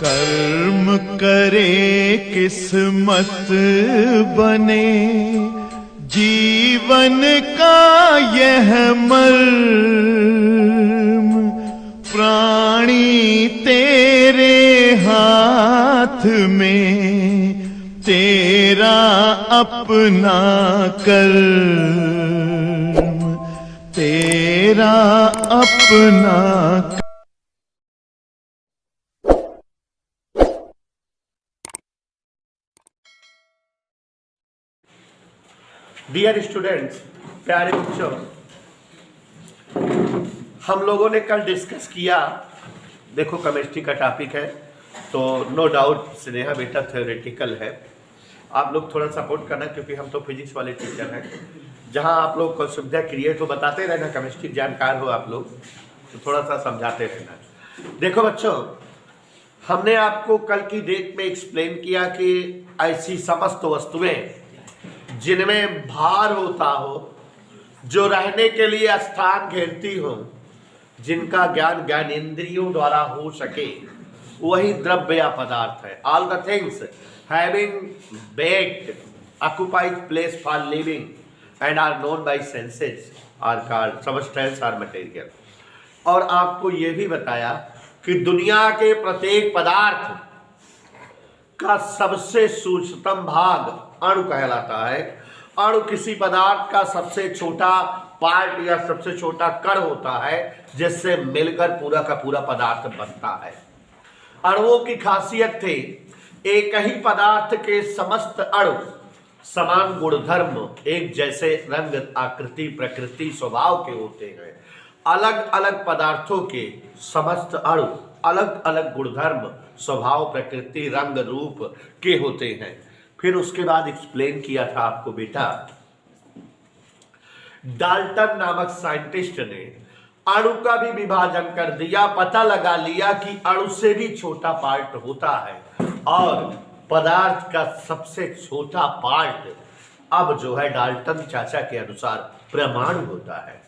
कर्म करे किस्मत बने, जीवन का यह मर्म, प्राणी तेरे हाथ में, तेरा अपना कर्म, तेरा अपना। डियर स्टूडेंट्स, प्यारे बच्चों, हम लोगों ने कल डिस्कस किया, देखो केमिस्ट्री का टॉपिक है तो नो डाउट स्नेहा बेटा थ्योरेटिकल है, आप लोग थोड़ा सपोर्ट करना क्योंकि हम तो फिजिक्स वाले टीचर हैं। जहां आप लोग को सुविधा क्रिएट हो बताते रहना, केमिस्ट्री जानकार हो आप लोग तो थोड़ा सा समझाते रहना। देखो बच्चों, हमने आपको कल की डेट में एक्सप्लेन किया कि ऐसी समस्त वस्तुएं जिनमें भार होता हो, जो रहने के लिए स्थान घेरती हो, जिनका ज्ञान ज्ञानेंद्रियों द्वारा हो सके, वही द्रव्य या पदार्थ है। All the things having bed occupied place for living and are known by senses are called substance or material. और आपको यह भी बताया कि दुनिया के प्रत्येक पदार्थ का सबसे सूक्ष्मतम भाग अणु कहलाता है। अणु किसी पदार्थ का सबसे छोटा पार्ट या सबसे छोटा कण होता है जिससे मिलकर पूरा का पूरा पदार्थ बनता है। अणुओं की खासियत थी, एक ही पदार्थ के समस्त अणु समान गुणधर्म, एक जैसे रंग, आकृति, प्रकृति, स्वभाव के होते हैं। अलग अलग पदार्थों के समस्त अणु अलग अलग गुणधर्म, स्वभाव, प्रकृति, रंग, रूप के होते हैं। फिर उसके बाद एक्सप्लेन किया था आपको बेटा, डाल्टन नामक साइंटिस्ट ने अणु का भी विभाजन कर दिया, पता लगा लिया कि अणु से भी छोटा पार्ट होता है और पदार्थ का सबसे छोटा पार्ट अब जो है डाल्टन चाचा के अनुसार परमाणु होता है।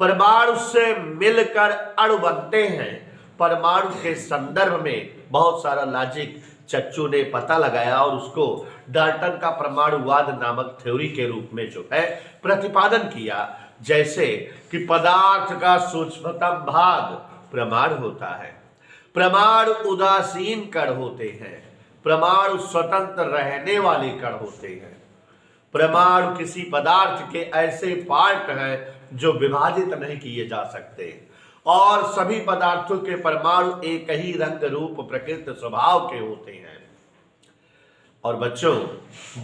परमाणु से मिलकर अणु बनते हैं। परमाणु के संदर्भ में बहुत सारा लॉजिक चच्चू ने पता लगाया और उसको डाल्टन का परमाणुवाद नामक थ्योरी के रूप में जो है प्रतिपादन किया। जैसे कि पदार्थ का सूक्ष्मतम भाग परमाणु होता है, परमाणु उदासीन कण होते हैं, परमाणु स्वतंत्र रहने वाले कण होते हैं, परमाणु किसी पदार्थ के ऐसे पार्ट हैं जो विभाजित नहीं किए जा सकते, और सभी पदार्थों के परमाणु एक ही रंग, रूप, प्रकृति, स्वभाव के होते हैं। और बच्चों,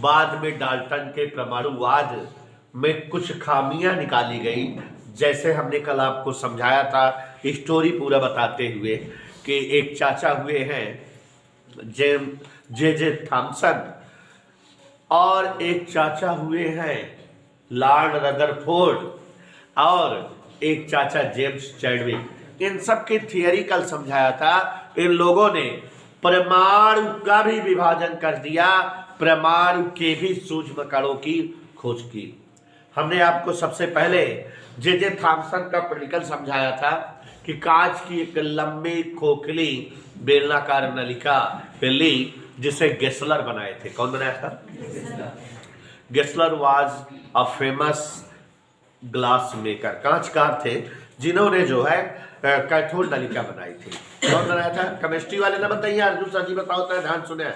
बाद में डाल्टन के परमाणुवाद में कुछ खामियां निकाली गई, जैसे हमने कल आपको समझाया था स्टोरी पूरा बताते हुए कि एक चाचा हुए हैं जे थॉमसन और एक चाचा हुए हैं लॉर्ड रदरफोर्ड और एक चाचा जेम्स चैडविक। इन सब की थियरी कल समझाया था। इन लोगों ने परमाणु का भी विभाजन कर दिया, परमाणु के भी सूक्ष्म कणों की खोज की। हमने आपको सबसे पहले जे थॉमसन का प्रैक्टिकल समझाया था कि कांच की एक लंबी खोखली बेलनाकार नलिका ली जिसे गेसलर बनाए थे। कौन बनाया था? Gessler was a famous glass maker, कांचकार थे जिन्होंने जो है कैथोड नलिका बनाई थी। कौन बनाया था? केमिस्ट्री वाले ना बताइए, अर्जुन सर जी बताओ तो ध्यान सुने।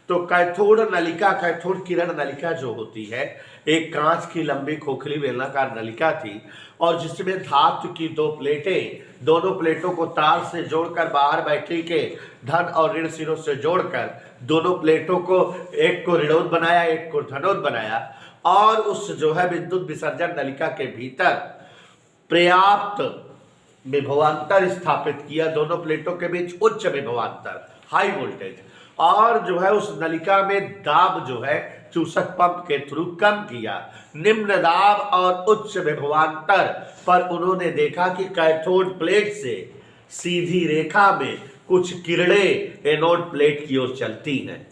तो कैथोड नलिका, कैथोड किरण नलिका जो होती है, एक कांच की लंबी खोखली बेलनाकार नलिका थी और जिसमें धातु की दो प्लेटें, दोनों प्लेटों को तार से जोड़कर बाहर बैटरी के धन और ऋण सिरों से जोड़कर दोनों प्लेटों को, एक को ऋणोद बनाया, एक को धनोद बनाया और उस जो है विद्युत विसर्जन नलिका के भीतर पर्याप्त विभवांतर स्थापित किया, दोनों प्लेटों के बीच उच्च विभवांतर, हाई वोल्टेज, और जो है उस नलिका में दाब जो है चूसक पंप के थ्रू कम किया। निम्न दाब और उच्च विभवांतर पर उन्होंने देखा कि कैथोड प्लेट से सीधी रेखा में कुछ किरणें एनोड प्लेट की ओर चलती हैं।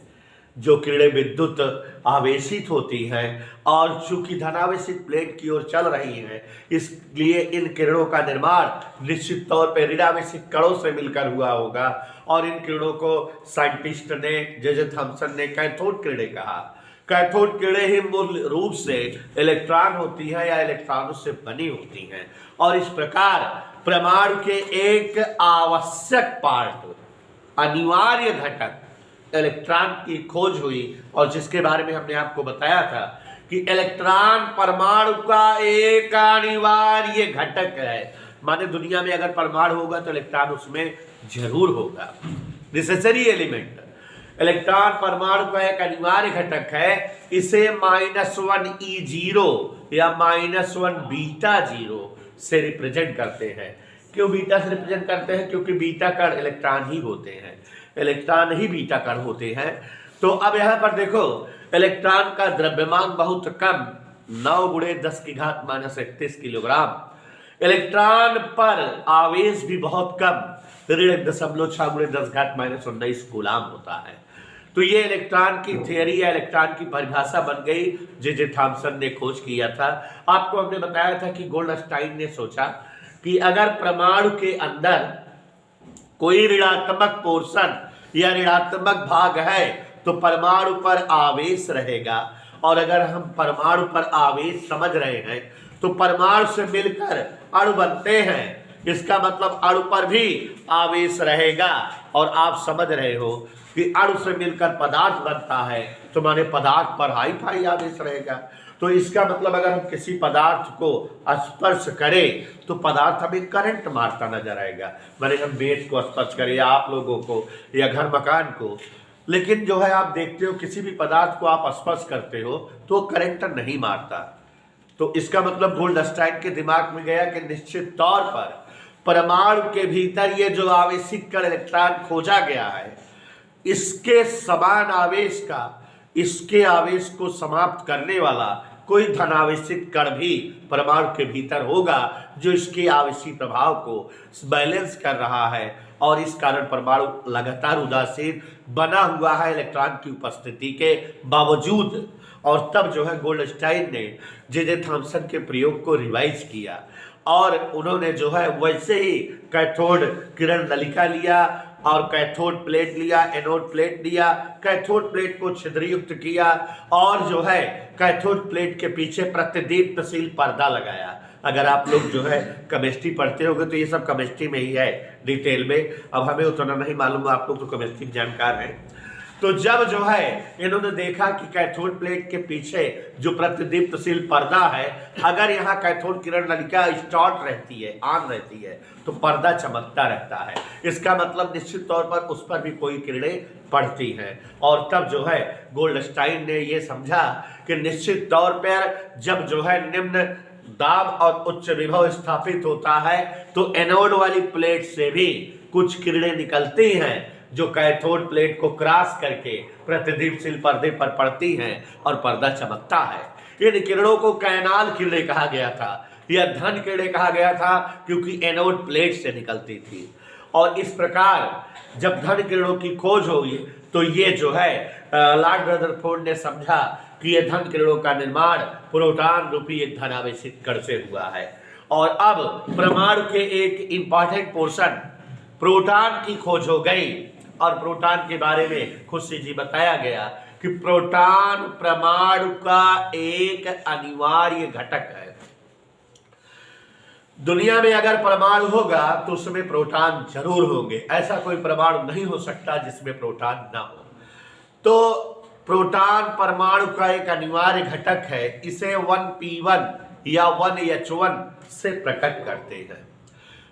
जो किरणें विद्युत आवेशित होती हैं और चूंकि धनावेशित प्लेट की ओर चल रही हैं, इसलिए इन किरणों का निर्माण निश्चित तौर पर ऋणावेशित कणों से मिलकर हुआ होगा और इन किरणों को साइंटिस्ट ने जे थॉमसन ने कैथोड किरणें कहा। कैथोड किरणें ही मूल रूप से इलेक्ट्रॉन होती है या इलेक्ट्रॉनों से बनी होती हैं और इस प्रकार परमाणु के एक आवश्यक पार्ट, अनिवार्य घटक इलेक्ट्रॉन की खोज हुई और जिसके बारे में हमने आपको बताया था कि इलेक्ट्रॉन परमाणु का एक अनिवार्य घटक है। माने दुनिया में अगर परमाणु होगा तो इलेक्ट्रॉन उसमें जरूर होगा, नेसेसरी एलिमेंट। इलेक्ट्रॉन परमाणु का एक अनिवार्य घटक है। इसे -1e0 या -1 बीटा 0 से रिप्रेजेंट करते हैं। क्यों बीटा से रिप्रेजेंट करते हैं? क्योंकि बीटा कण इलेक्ट्रॉन ही होते हैं, इलेक्ट्रॉन ही बीटा कण होते हैं। तो अब यहाँ पर देखो, इलेक्ट्रॉन का द्रव्यमान बहुत कम, 9 × 10⁻³ किलोग्राम। इलेक्ट्रॉन पर आवेश भी बहुत कम, 1.6 × 10⁻19 कूलाम होता है। तो ये इलेक्ट्रॉन की थ्योरी या इलेक्ट्रॉन की परिभाषा बन गई जे थॉमसन ने खोज किया था। आपको हमने बताया था कि गोल्डस्टाइन ने सोचा कि अगर परमाणु के अंदर कोई ऋणात्मक पोर्शन या ऋणात्मक भाग है तो परमाणु पर आवेश रहेगा, और अगर हम परमाणु पर आवेश समझ रहे हैं तो परमाणु से मिलकर अणु बनते हैं, इसका मतलब अणु पर भी आवेश रहेगा। और आप समझ रहे हो कि अणु से मिलकर पदार्थ बनता है तो माने पदार्थ पर हाई फाई आवेश रहेगा। तो इसका मतलब अगर हम किसी पदार्थ को स्पर्श करें तो पदार्थ हमें करंट मारता नजर आएगा। माने हम बेच को स्पर्श करें या आप लोगों को या घर मकान को, लेकिन जो है आप देखते हो किसी भी पदार्थ को आप स्पर्श करते हो तो करंट नहीं मारता। तो इसका मतलब गोल्डस्टाइन के दिमाग में गया कि निश्चित तौर पर परमाणु के भीतर ये जो आवेशित कण इलेक्ट्रॉन खोजा गया है, इसके समान आवेश का, इसके आवेश को समाप्त करने वाला कोई धनावेशित कण भी परमाणु के भीतर होगा जो इसके आवेशी प्रभाव को बैलेंस कर रहा है, और इस कारण परमाणु लगातार उदासीन बना हुआ है इलेक्ट्रॉन की उपस्थिति के बावजूद। और तब जो है गोल्डस्टाइन ने जे थॉमसन के प्रयोग को रिवाइज किया और उन्होंने जो है वैसे ही कैथोड किरण नलिका लिया और कैथोड प्लेट लिया, एनोड प्लेट लिया, कैथोड प्लेट को छिद्रयुक्त किया और जो है कैथोड प्लेट के पीछे प्रतिदीप्तशील पर्दा लगाया। अगर आप लोग जो है केमिस्ट्री पढ़ते होंगे तो ये सब केमिस्ट्री में ही है डिटेल में, अब हमें उतना नहीं मालूम, आप लोग तो केमिस्ट्री जानकार हैं। तो जब जो है इन्होंने देखा कि कैथोड प्लेट के पीछे जो प्रतिदीप्तशील पर्दा है, अगर यहाँ कैथोड किरण नलिका स्टार्ट रहती है, ऑन रहती है, तो पर्दा चमकता रहता है। इसका मतलब निश्चित तौर पर उस पर भी कोई किरणें पड़ती हैं। और तब जो है गोल्डस्टाइन ने ये समझा कि निश्चित तौर पर जब जो है निम्न दाब और उच्च विभव स्थापित होता है तो एनोड वाली प्लेट से भी कुछ किरणें निकलती हैं जो कैथोड प्लेट को क्रॉस करके प्रतिदीप्तशील पर्दे पर पड़ती हैं और पर्दा चमकता है। इन किरणों को कैनाल किरणें कहा गया था या धन किरणें कहा गया था क्योंकि एनोड प्लेट से निकलती थी। और इस प्रकार जब धन किरणों की खोज हुई तो ये जो है लॉर्ड रदरफोर्ड ने समझा कि ये धन किरणों का निर्माण प्रोटॉन रूपी एक धनावेशित कण से हुआ है। और अब परमाणु के एक इंपॉर्टेंट पोर्शन प्रोटॉन की खोज हो गई और प्रोटॉन के बारे में खुशी जी बताया गया कि प्रोटॉन परमाणु का एक अनिवार्य घटक है। दुनिया में अगर परमाणु होगा तो उसमें प्रोटॉन जरूर होंगे, ऐसा कोई परमाणु नहीं हो सकता जिसमें प्रोटॉन ना हो। तो प्रोटॉन परमाणु का एक अनिवार्य घटक है। इसे 1p1 या 1h1 से प्रकट करते हैं।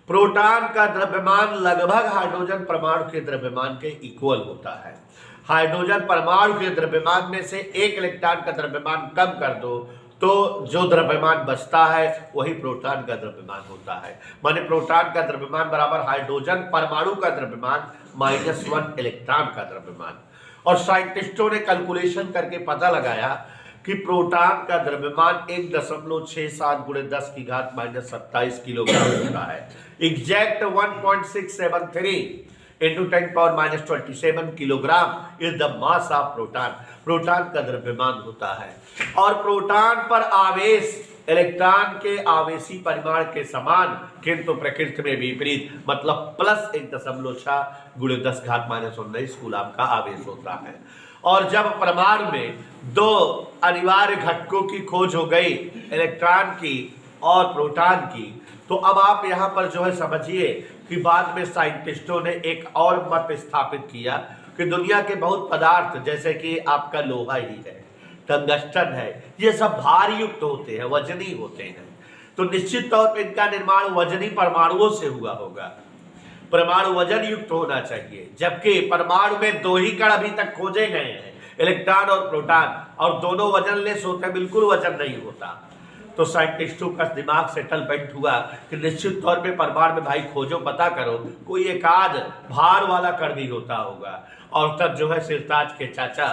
प्रोटॉन का द्रव्यमान लगभग हाइड्रोजन परमाणु के द्रव्यमान के इक्वल होता है। हाइड्रोजन परमाणु के द्रव्यमान में से एक इलेक्ट्रॉन का द्रव्यमान कम कर दो तो जो द्रव्यमान बचता है वही प्रोटॉन का द्रव्यमान होता है। माने प्रोटॉन का द्रव्यमान बराबर हाइड्रोजन परमाणु का द्रव्यमान -1 इलेक्ट्रॉन का द्रव्यमान। और साइंटिस्टों ने कैलकुलेशन करके पता लगाया कि प्रोटॉन का द्रव्यमान 1.67 × 10⁻27 किलोग्राम होता है। Exact 1.673 into 10 power minus 27 kilogram is the mass of proton. Proton का द्रव्यमान होता है और प्रोटॉन पर आवेश इलेक्ट्रॉन के आवेशी परिमाण के समान किंतु प्रकृति में विपरीत, मतलब प्लस 1.6 गुणे 10⁻⁻19 कूलम का आवेश होता है। और जब परमाणु में दो अनिवार्य घटकों की खोज हो गई, इलेक्ट्रॉन की और प्रोटॉन की, तो अब आप यहाँ पर जो है समझिए कि बाद में साइंटिस्टों ने एक और मत स्थापित किया कि दुनिया के बहुत पदार्थ जैसे कि आपका लोहा ही है, टंगस्टन है, ये सब भार युक्त होते हैं, वजनी होते हैं। तो निश्चित तौर पर इनका निर्माण वजनी परमाणुओं से हुआ होगा। परमाणु वजन युक्त होना चाहिए, जबकि परमाणु में दो ही कण अभी तक खोजे गए हैं, इलेक्ट्रॉन और प्रोटॉन, और दोनों वजनलेस होते हैं, बिल्कुल वजन नहीं होता। तो साइंटिस्टों का दिमाग सेटलमेंट हुआ कि निश्चित तौर पे परमाणु में भाई खोजो, पता करो, कोई एक आध भार वाला कण भी होता होगा। और तब जो है सिरताज के चाचा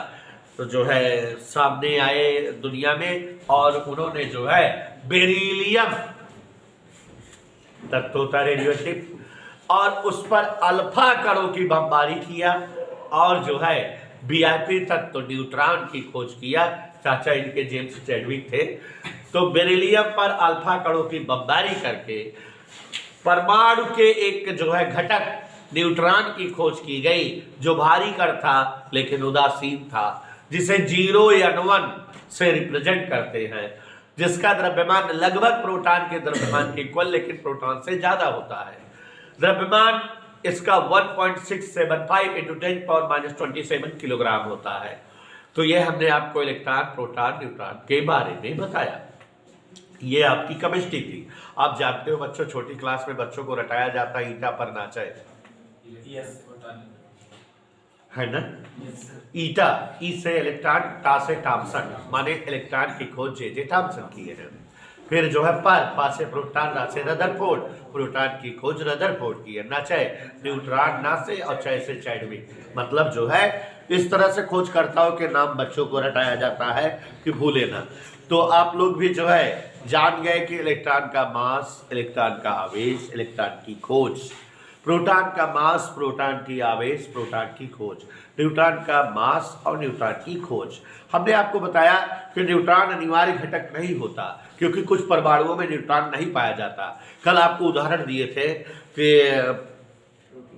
तो जो है सामने आए दुनिया में और उन्होंने जो है बेरिलियम तत्व होता रेडियोएक्टिव और उस पर अल्फा कणों की बमबारी किया और जो है वीआईपी तत्व न्यूट्रॉन की खोज किया। चाचा इनके जेम्स चैडविक थे। तो बेरिलियम पर अल्फा कणों की बमबारी करके परमाणु के एक जो है घटक न्यूट्रॉन की खोज की गई, जो भारी कण था लेकिन उदासीन था, जिसे 0 या 1 से रिप्रेजेंट करते हैं, जिसका द्रव्यमान लगभग प्रोटॉन के द्रव्यमान के इक्वल लेकिन प्रोटॉन से ज्यादा होता है। द्रव्यमान इसका 1.675 इंटू 10 पावर माइनस 27 किलोग्राम होता है। तो ये हमने आपको इलेक्ट्रॉन, प्रोटॉन, न्यूट्रॉन के बारे में बताया। ये आपकी केमिस्ट्री थी। आप जानते हो बच्चों, छोटी क्लास में बच्चों को रटाया जाता है ईटा पर नाचा है ना। ईटा, ई से इलेक्ट्रॉन, टा से थॉमसन, माने इलेक्ट्रॉन की खोज जे थॉमसन की है। फिर जो है पा से प्रोटॉन, ना से रदरफोर्ड, प्रोटॉन की खोज रदरफोर्ड की है। ना चाहे न्यूट्रॉन, ना से और चाहे से चैडविक, मतलब जो है इस तरह से खोजकर्ताओं के नाम बच्चों को रटाया जाता है कि भूले ना। तो आप लोग भी जो है जान गए कि इलेक्ट्रॉन का मास, इलेक्ट्रॉन का आवेश, इलेक्ट्रॉन की खोज, प्रोटॉन का मास, प्रोटॉन की आवेश, प्रोटॉन की खोज, न्यूट्रॉन का मास और न्यूट्रॉन की खोज। हमने आपको बताया कि न्यूट्रॉन अनिवार्य घटक नहीं होता क्योंकि कुछ परमाणुओं में न्यूट्रॉन नहीं पाया जाता। कल आपको उदाहरण दिए थे कि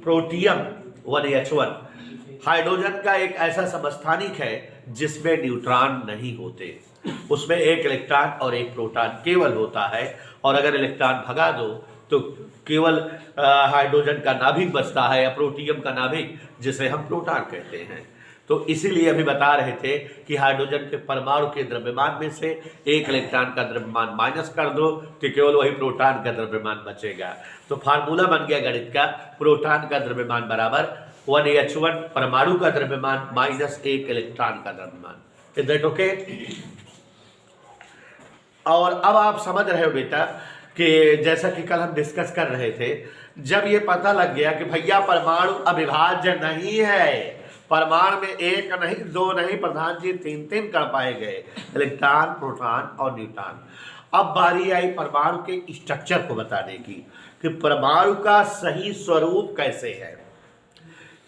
प्रोटियम 1H1 हाइड्रोजन का एक ऐसा समस्थानिक है जिसमें न्यूट्रॉन नहीं होते, उसमें एक इलेक्ट्रॉन और एक प्रोटॉन केवल होता है। और अगर इलेक्ट्रॉन भगा दो तो केवल हाइड्रोजन का नाभिक बचता है या प्रोटियम का नाभिक, जिसे हम प्रोटॉन कहते हैं। तो इसीलिए अभी बता रहे थे कि हाइड्रोजन के परमाणु के द्रव्यमान में से एक इलेक्ट्रॉन का द्रव्यमान माइनस कर दो तो केवल वही प्रोटॉन का द्रव्यमान बचेगा। तो फार्मूला बन गया गणित का, प्रोटॉन का द्रव्यमान बराबर 1H1 परमाणु का द्रव्यमान माइनस एक इलेक्ट्रॉन का द्रव्यमान। Is that okay? और अब आप समझ रहे हो बेटा कि जैसा कि कल हम डिस्कस कर रहे थे, जब ये पता लग गया कि भैया परमाणु अविभाज्य नहीं है, परमाणु में एक नहीं, दो नहीं, प्रधान जी 3 कण पाए गए, इलेक्ट्रॉन, प्रोटॉन और न्यूट्रॉन। अब बारी आई परमाणु के स्ट्रक्चर को बताने की कि परमाणु का सही स्वरूप कैसे है,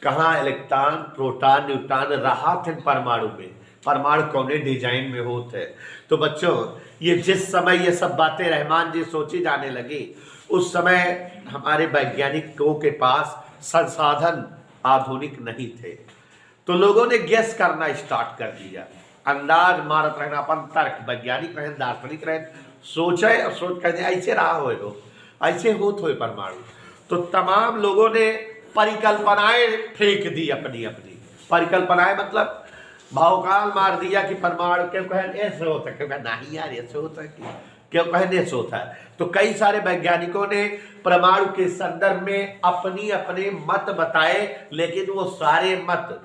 कहाँ इलेक्ट्रॉन, प्रोटॉन, न्यूट्रॉन रहा थे परमाणु में, परमाणु कौन डिजाइन में होते हैं। तो बच्चों ये जिस समय ये सब बातें रहमान जी सोची जाने लगी, उस समय हमारे वैज्ञानिकों के पास संसाधन आधुनिक नहीं थे। तो लोगों ने गेस करना स्टार्ट कर दिया, अंदाज मारत रहना, अपन तर्क, वैज्ञानिक रहे, दार्शनिक रहे, सोचे और सोच कहते ऐसे रहा हो, ऐसे होत हो परमाणु। तो तमाम लोगों ने परिकल्पनाएं फेंक दी, अपनी अपनी परिकल्पनाएं, मतलब भावकाल मार दिया कि परमाणु क्यों कहें ऐसे होता है, क्यों कहें नहीं यार ऐसे होता है, क्यों कहें ऐसे होता है। तो कई सारे वैज्ञानिकों ने परमाणु के संदर्भ में अपनी अपने मत बताए, लेकिन वो सारे मत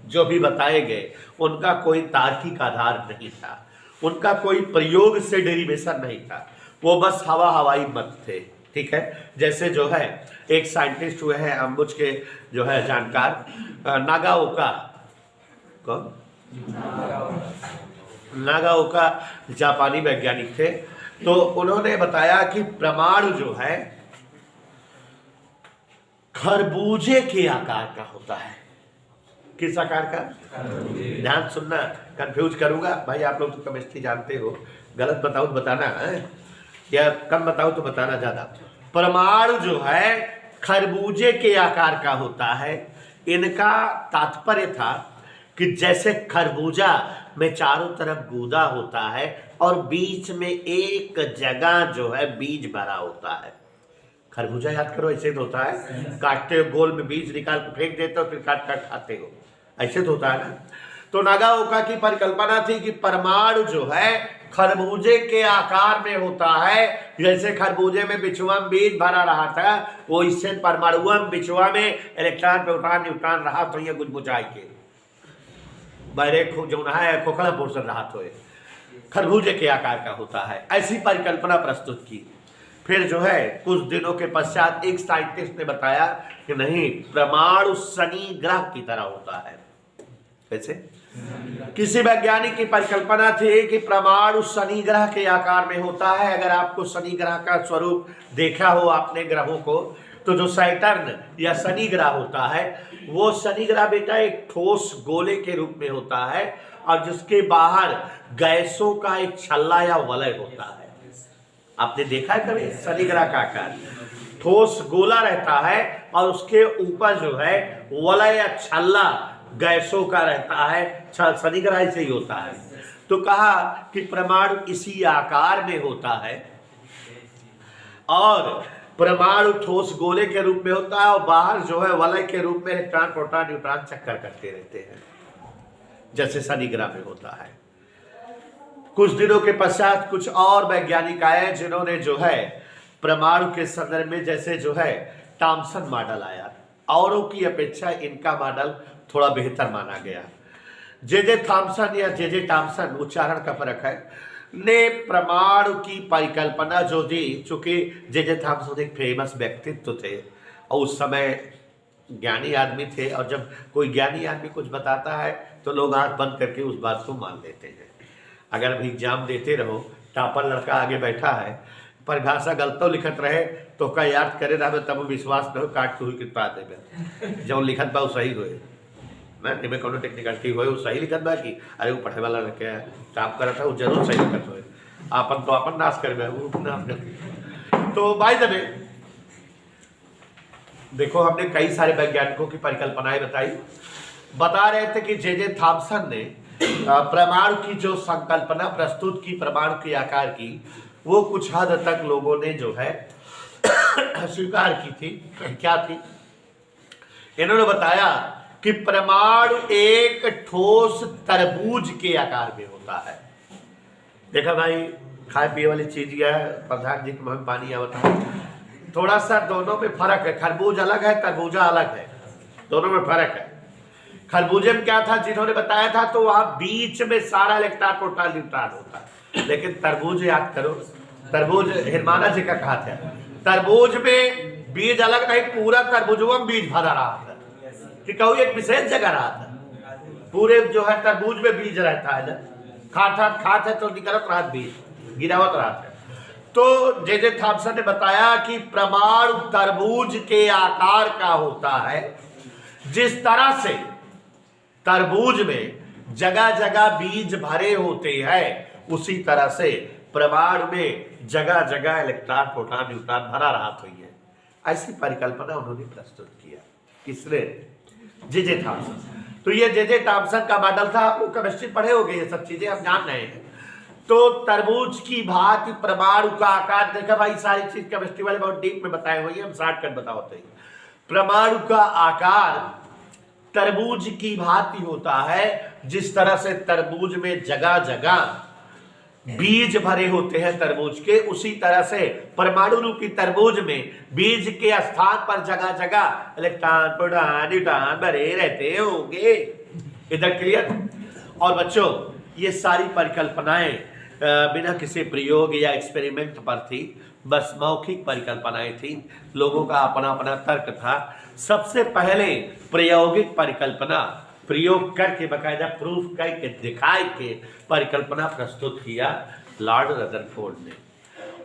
जो भी बताए गए उनका कोई तार्किक आधार नहीं था, उनका कोई प्रयोग से डेरिवेशन नहीं था, वो बस हवाई मत थे। ठीक है, जैसे जो है एक साइंटिस्ट हुए हैं अंबुज के जो है जानकार, नागाओका, कौन? नागाओका जापानी वैज्ञानिक थे। तो उन्होंने बताया कि परमाणु जो है खरबूजे के आकार का होता है। किस आकार का? ध्यान सुनना, कंफ्यूज करूंगा भाई, आप लोग तो केमिस्ट्री जानते हो, गलत बताओ तो बताना है, या कम बताओ तो बताना ज्यादा। परमाणु जो है खरबूजे के आकार का होता है। इनका तात्पर्य था कि जैसे खरबूजा में चारों तरफ गूदा होता है और बीच में एक जगह जो है बीज भरा होता है। खरबूजा याद करो, ऐसे तो होता है, काटते हो गोल में बीज निकाल के फेंक देते हो, फिर काट काट खाते हो, ऐसे तो होता है ना। तो नागाओका की परिकल्पना थी कि परमाणु जो है खरबूजे के आकार में होता है। जैसे खरबूजे में बिछुआ में बीज भरा रहा था, वो इससे परमाणु बिछुआ में इलेक्ट्रॉन प्रोटॉन न्यूट्रॉन रहा तो ये गुजबुचाई के बहरे जो है खोखला पोर्शन रहा तो खरबूजे के आकार का होता है। ऐसी परिकल्पना प्रस्तुत की। फिर जो है कुछ दिनों के पश्चात एक साइंटिस्ट ने बताया कि नहीं, परमाणु शनि ग्रह की तरह होता है। कैसे? किसी वैज्ञानिक की परिकल्पना थी कि परमाणु शनि ग्रह के आकार में होता है। अगर आपको शनि ग्रह का स्वरूप देखा हो आपने ग्रहों को, तो जो सैटर्न या शनि ग्रह होता है, वो शनि ग्रह बेटा एक ठोस गोले के रूप में होता है और जिसके बाहर गैसों का एक छल्ला या वलय होता है। आपने देखा है कभी? शनि ग्रह का आकार ठोस गोला रहता है और उसके ऊपर जो है वलय या छल्ला गैसों का रहता है। शनि ग्रह ऐसे ही होता है। तो कहा कि परमाणु इसी आकार में होता है और परमाणु ठोस गोले के रूप में होता है और बाहर जो है वलय के रूप में इलेक्ट्रॉन प्रोटॉन न्यूट्रॉन चक्कर करते रहते हैं, जैसे शनि ग्रह में होता है। कुछ दिनों के पश्चात कुछ और वैज्ञानिक आए जिन्होंने जो है परमाणु के संदर्भ में जैसे जो है थॉम्सन मॉडल आया, औरों की अपेक्षा इनका मॉडल थोड़ा बेहतर माना गया। जे थॉम्सन या जे थॉम्सन, उच्चारण का फर्क है, ने परमाणु की परिकल्पना जो दी, चूंकि जे थॉम्सन एक फेमस व्यक्तित्व थे और उस समय ज्ञानी आदमी थे, और जब कोई ज्ञानी आदमी कुछ बताता है तो लोग आंख बंद करके उस बात को मान लेते हैं। अगर अभी एग्जाम देते रहो, टॉपर लड़का आगे बैठा है, परिभाषा गलतो लिखत रहे तो का याद करे रहे तब विश्वास न हो, काट हुई कृपा देवे जब लिखत बा सही होए ना, निमे कोनो टेक्निकलिटी होए वो सही लिखत बा कि अरे वो पढ़े वाला रखे टॉप करत है वो जरूर सही लिखत होए, आपन तो आपन नाश करबे वो नाश कर। तो बाय द वे देखो, हमने कई सारे वैज्ञानिकों की परिकल्पनाएं बताई। बता रहे थे कि जे थॉम्सन ने परमाणु की जो संकल्पना प्रस्तुत की परमाणु के आकार की, वो कुछ हद तक लोगों ने जो है स्वीकार की थी। क्या थी? इन्होंने बताया कि परमाणु एक ठोस तरबूज के आकार में होता है। देखा भाई, खाए पिए वाली चीज है, प्रधान जी के मुंह में पानी आवता है। थोड़ा सा दोनों में फर्क है, खरबूज अलग है, तरबूजा अलग है, दोनों में फर्क है। खरबूजे में क्या था जिन्होंने बताया था, तो वहां बीच में सारा इलेक्ट्रॉन प्रोटॉन न्यूट्रॉन होता है। लेकिन तरबूज याद करो, तरबूज हिरमाना जी का कहा था, तरबूज में बीज अलग नहीं, पूरा तरबूजवा में बीज भरा रहा था कि कहूँ एक विशेष जगह रहा था। पूरे जो है तरबूज में बीज रहता है ना, खात है तो निकलत रहा बीज, गिरावत रहा है। तो जे थॉम्सन ने बताया कि परमाणु तरबूज के आकार का होता है। जिस तरह से तरबूज में जगह जगह बीज भरे होते हैं, उसी तरह से परमाणु में जगह जगह इलेक्ट्रॉन प्रोटॉन न्यूट्रॉन भरा रहा तो है। ऐसी परिकल्पना उन्होंने प्रस्तुत किया। किसने? J Thomson. तो ये जे थॉम्सन का मॉडल था। आप लोग केमिस्ट्री पढ़े होंगे, ये सब चीजें हम जान रहे हैं। तो तरबूज की भांति परमाणु का आकार, देखा भाई सारी चीज केमिस्ट्री वाले बहुत डीप में बताए हुए हैं, हम शॉर्टकट बताते हैं। परमाणु का आकार तरबूज की भांति होता है। जिस तरह से तरबूज में जगह जगह बीज भरे होते हैं तरबूज के, उसी तरह से परमाणु रूपी तरबूज में बीज के स्थान पर जगह जगह इलेक्ट्रॉन प्रोटॉन न्यूट्रॉन भरे रहते होंगे। इधर क्लियर? और बच्चों, ये सारी परिकल्पनाएं बिना किसी प्रयोग या एक्सपेरिमेंट पर थी, बस मौखिक परिकल्पनाएं थी। लोगों का अपना अपना तर्क था। सबसे पहले प्रायोगिक परिकल्पना प्रयोग करके बकायदा प्रूफ करके दिखाए के परिकल्पना प्रस्तुत किया लॉर्ड रदरफोर्ड ने।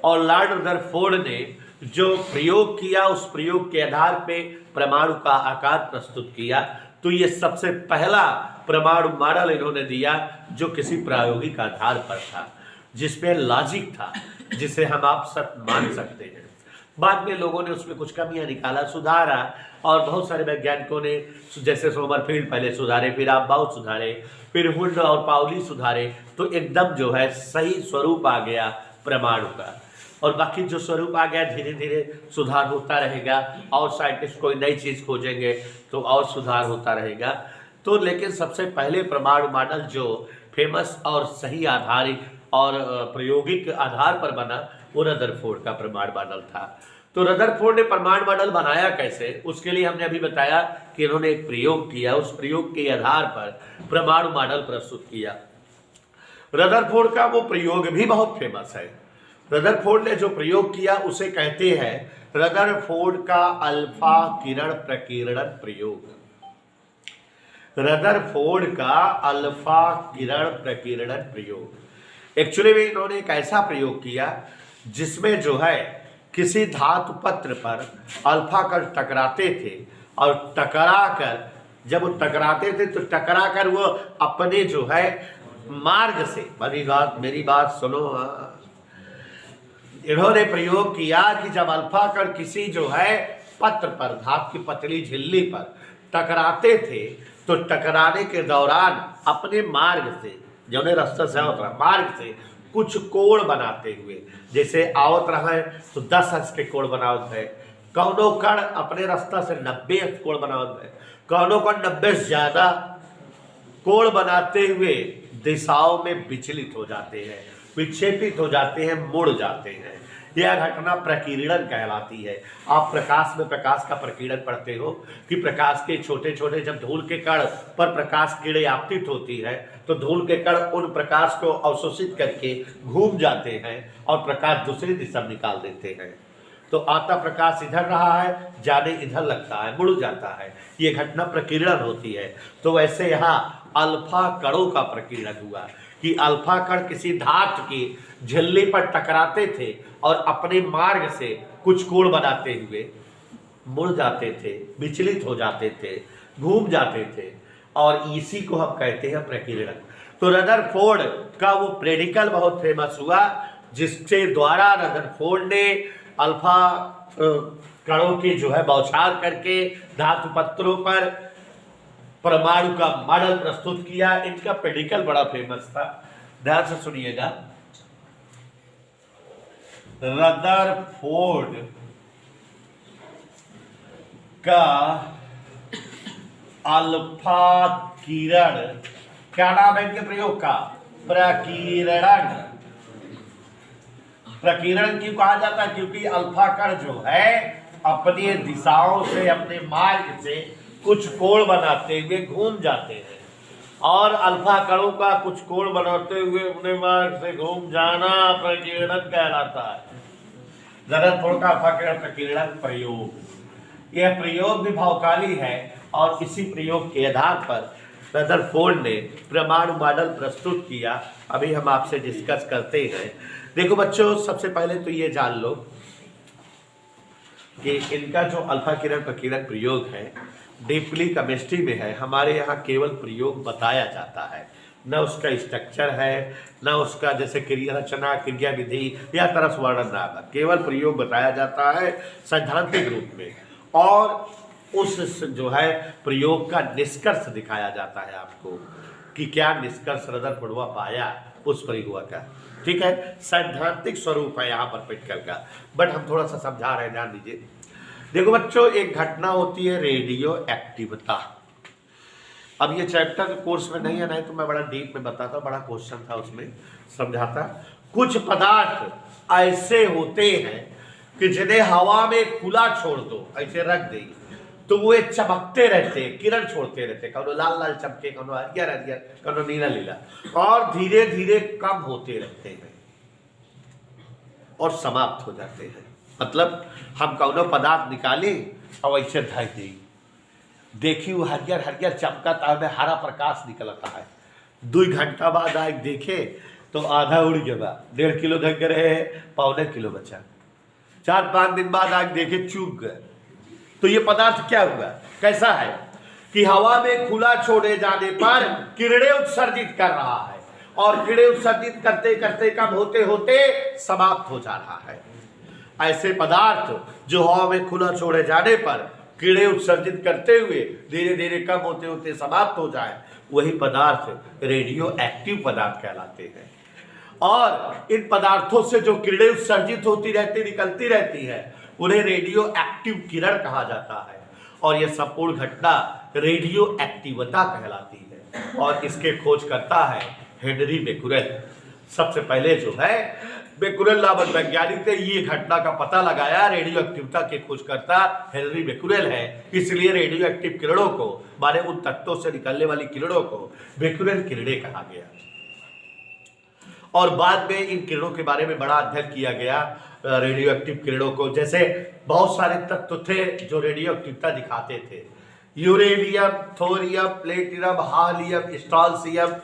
और लॉर्ड रदरफोर्ड ने जो प्रयोग किया उस प्रयोग के आधार पे परमाणु का आकार प्रस्तुत किया। तो ये सबसे पहला परमाणु मॉडल इन्होंने दिया जो किसी प्रायोगिक आधार पर था, जिसमें लॉजिक था, जिसे हम आप सब मान सकते हैं। बाद में लोगों ने उसमें कुछ कमियां निकाला, सुधारा, और बहुत सारे वैज्ञानिकों ने जैसे सोमरफील्ड पहले सुधारे, फिर आपबाउट सुधारे, फिर हुड और पाउली सुधारे, तो एकदम जो है सही स्वरूप आ गया परमाणु का। और बाकी जो स्वरूप आ गया धीरे धीरे सुधार होता रहेगा, और साइंटिस्ट कोई नई चीज़ खोजेंगे तो और सुधार होता रहेगा। तो लेकिन सबसे पहले परमाणु मॉडल जो फेमस और सही आधारित और प्रायोगिक आधार पर बना वो रदरफोर्ड का परमाणु मॉडल था। तो रदरफोर्ड ने परमाणु मॉडल बनाया कैसे, उसके लिए हमने अभी बताया कि इन्होंने एक प्रयोग किया, उस प्रयोग के आधार पर परमाणु मॉडल प्रस्तुत किया। रदरफोर्ड का वो प्रयोग भी बहुत फेमस है। रदरफोर्ड ने जो प्रयोग किया उसे कहते हैं रदरफोर्ड का अल्फा किरण प्रकीर्णन प्रयोग। रदरफोर्ड का अल्फा किरण प्रकीर्णन प्रयोग एक्चुअली में इन्होंने एक ऐसा प्रयोग किया जिसमें जो है किसी धातु पत्र पर अल्फा कण टकराते थे, और टकरा कर जब वो टकराते थे तो टकरा कर वो अपने जो है मार्ग से, मेरी बात सुनो, इन्होंने प्रयोग किया कि जब अल्फा कण किसी जो है पत्र पर, धातु की पतली झिल्ली पर टकराते थे तो टकराने के दौरान अपने मार्ग से, जो रास्ता से आवत रहा मार्ग से कुछ कोण बनाते हुए, जैसे आवत रहा है तो 10 अंश के कोण बनावत है, कौनो कण अपने रास्ता से 90 अंश कोण बनावत है, कौनो कण 90 से ज्यादा कोण बनाते हुए दिशाओं में विचलित हो जाते हैं, विक्षेपित हो जाते हैं, मुड़ जाते हैं। यह घटना प्रकीर्णन कहलाती है। आप प्रकाश में प्रकाश का प्रकीर्णन पढ़ते हो कि प्रकाश के छोटे छोटे जब धूल के कण पर प्रकाश किरणें आपतित होती है तो धूल के कण उन प्रकाश को अवशोषित करके घूम जाते हैं और प्रकाश दूसरी दिशा में निकाल देते हैं। तो आता प्रकाश इधर रहा है, जाने इधर लगता है, मुड़ जाता है, ये घटना प्रकीर्णन होती है। तो वैसे यहाँ अल्फा कणों का प्रकीर्णन हुआ कि अल्फा कण किसी धातु की झिल्ली पर टकराते थे और अपने मार्ग से कुछ कोण बनाते हुए मुड़ जाते थे, विचलित हो जाते थे, घूम जाते थे, और इसी को हम कहते हैं प्रकीर्णन। तो रदरफोर्ड का वो प्रेडिकल बहुत फेमस हुआ जिसके द्वारा रदरफोर्ड ने अल्फा कणों की जो है बौछार करके धातु पत्रों पर परमाणु का मॉडल प्रस्तुत किया। इनका प्रेडिकल बड़ा फेमस था, ध्यान से सुनिएगा। रदरफोर्ड का अल्फा किरण, क्या नाम है इनके प्रयोग का? प्रकीर्णन। प्रकीर्णन क्यों कहा जाता है? क्योंकि अल्फा कण जो है अपनी दिशाओं से, अपने मार्ग से कुछ कोण बनाते हुए घूम जाते हैं, और अल्फा कणों का कुछ कोण बनाते हुए अपने मार्ग से घूम जाना प्रकीर्णन कहलाता है। रदरफोर्ड का अल्फा किरण प्रकीर्णन प्रयोग, यह प्रयोग भी भावकाली है, और इसी प्रयोग के आधार पर रदरफोर्ड ने परमाणु मॉडल प्रस्तुत किया। अभी हम आपसे डिस्कस करते हैं। देखो बच्चों, सबसे पहले तो ये जान लो कि इनका जो अल्फा किरण प्रकीर्णन प्रयोग है डीपली केमिस्ट्री में है। हमारे यहाँ केवल प्रयोग बताया जाता है, न उसका स्ट्रक्चर है, न उसका जैसे क्रिया रचना, क्रिया विधि या तरस वर्णन ना, केवल प्रयोग बताया जाता है सैद्धांतिक रूप में, और उस जो है प्रयोग का निष्कर्ष दिखाया जाता है आपको कि क्या निष्कर्ष रदरफोर्ड पाया उस प्रयोग का। ठीक है, सैद्धांतिक स्वरूप है यहाँ पर प्रैक्टिकल का, बट हम थोड़ा सा समझा रहे हैं, ध्यान दीजिए। देखो बच्चों, एक घटना होती है रेडियो एक्टिविता। अब ये चैप्टर कोर्स में नहीं है, नहीं तो मैं बड़ा डीप में बताता, बड़ा क्वेश्चन था उसमें समझाता। कुछ पदार्थ ऐसे होते हैं कि जिन्हें हवा में खुला छोड़ दो, ऐसे रख दे तो वो चमकते रहते, किरण छोड़ते रहते, कौनो लाल लाल चमके, कौनो हरियर हरियर, कौनो नीला नीला, और धीरे धीरे कम होते रहते हैं और समाप्त हो जाते हैं। मतलब हम कौनो पदार्थ निकाले और ऐसे धर दी, देखी वो हरियर हरियर चमका, में हरा प्रकाश निकलता है। 2 घंटा बाद आए देखे तो आधा उड़ गया, 1.5 किलो धर रहे, 1.25 किलो बचा। 4-5 दिन बाद आग देखे चूक गए। तो ये पदार्थ क्या हुआ, कैसा है कि हवा में खुला छोड़े जाने पर किरणें उत्सर्जित कर रहा है, और किरणें उत्सर्जित करते करते कम होते होते समाप्त हो जा रहा है। ऐसे पदार्थ जो हवा में खुला छोड़े जाने पर किरणें उत्सर्जित करते हुए धीरे धीरे कम होते होते समाप्त हो जाए, वही पदार्थ रेडियो एक्टिव पदार्थ कहलाते हैं। और इन पदार्थों से जो किरणें उत्सर्जित होती रहती, निकलती रहती है, उन्हें रेडियो एक्टिव किरण कहा जाता है। और यह संपूर्ण घटना रेडियो एक्टिवता कहलाती है, और इसके खोज करता है हेनरी बेकुरेल। सबसे पहले जो है बेकुरेल नामक वैज्ञानिक ने ये घटना का पता लगाया। रेडियो एक्टिवता के खोजकर्ता हेनरी बेकुरेल है, इसलिए रेडियो एक्टिव किरणों को, माने उन तत्वों से निकलने वाली किरणों को बेकुरेल किरणें कहा गया। और बाद में इन किरणों के बारे में बड़ा अध्ययन किया गया, रेडियो एक्टिव किरणों को। जैसे बहुत सारे तत्व थे जो रेडियो एक्टिवता दिखाते थे, यूरेनियम, थोरियम, प्लेटिनम, हालियम, स्ट्रॉन्सियम,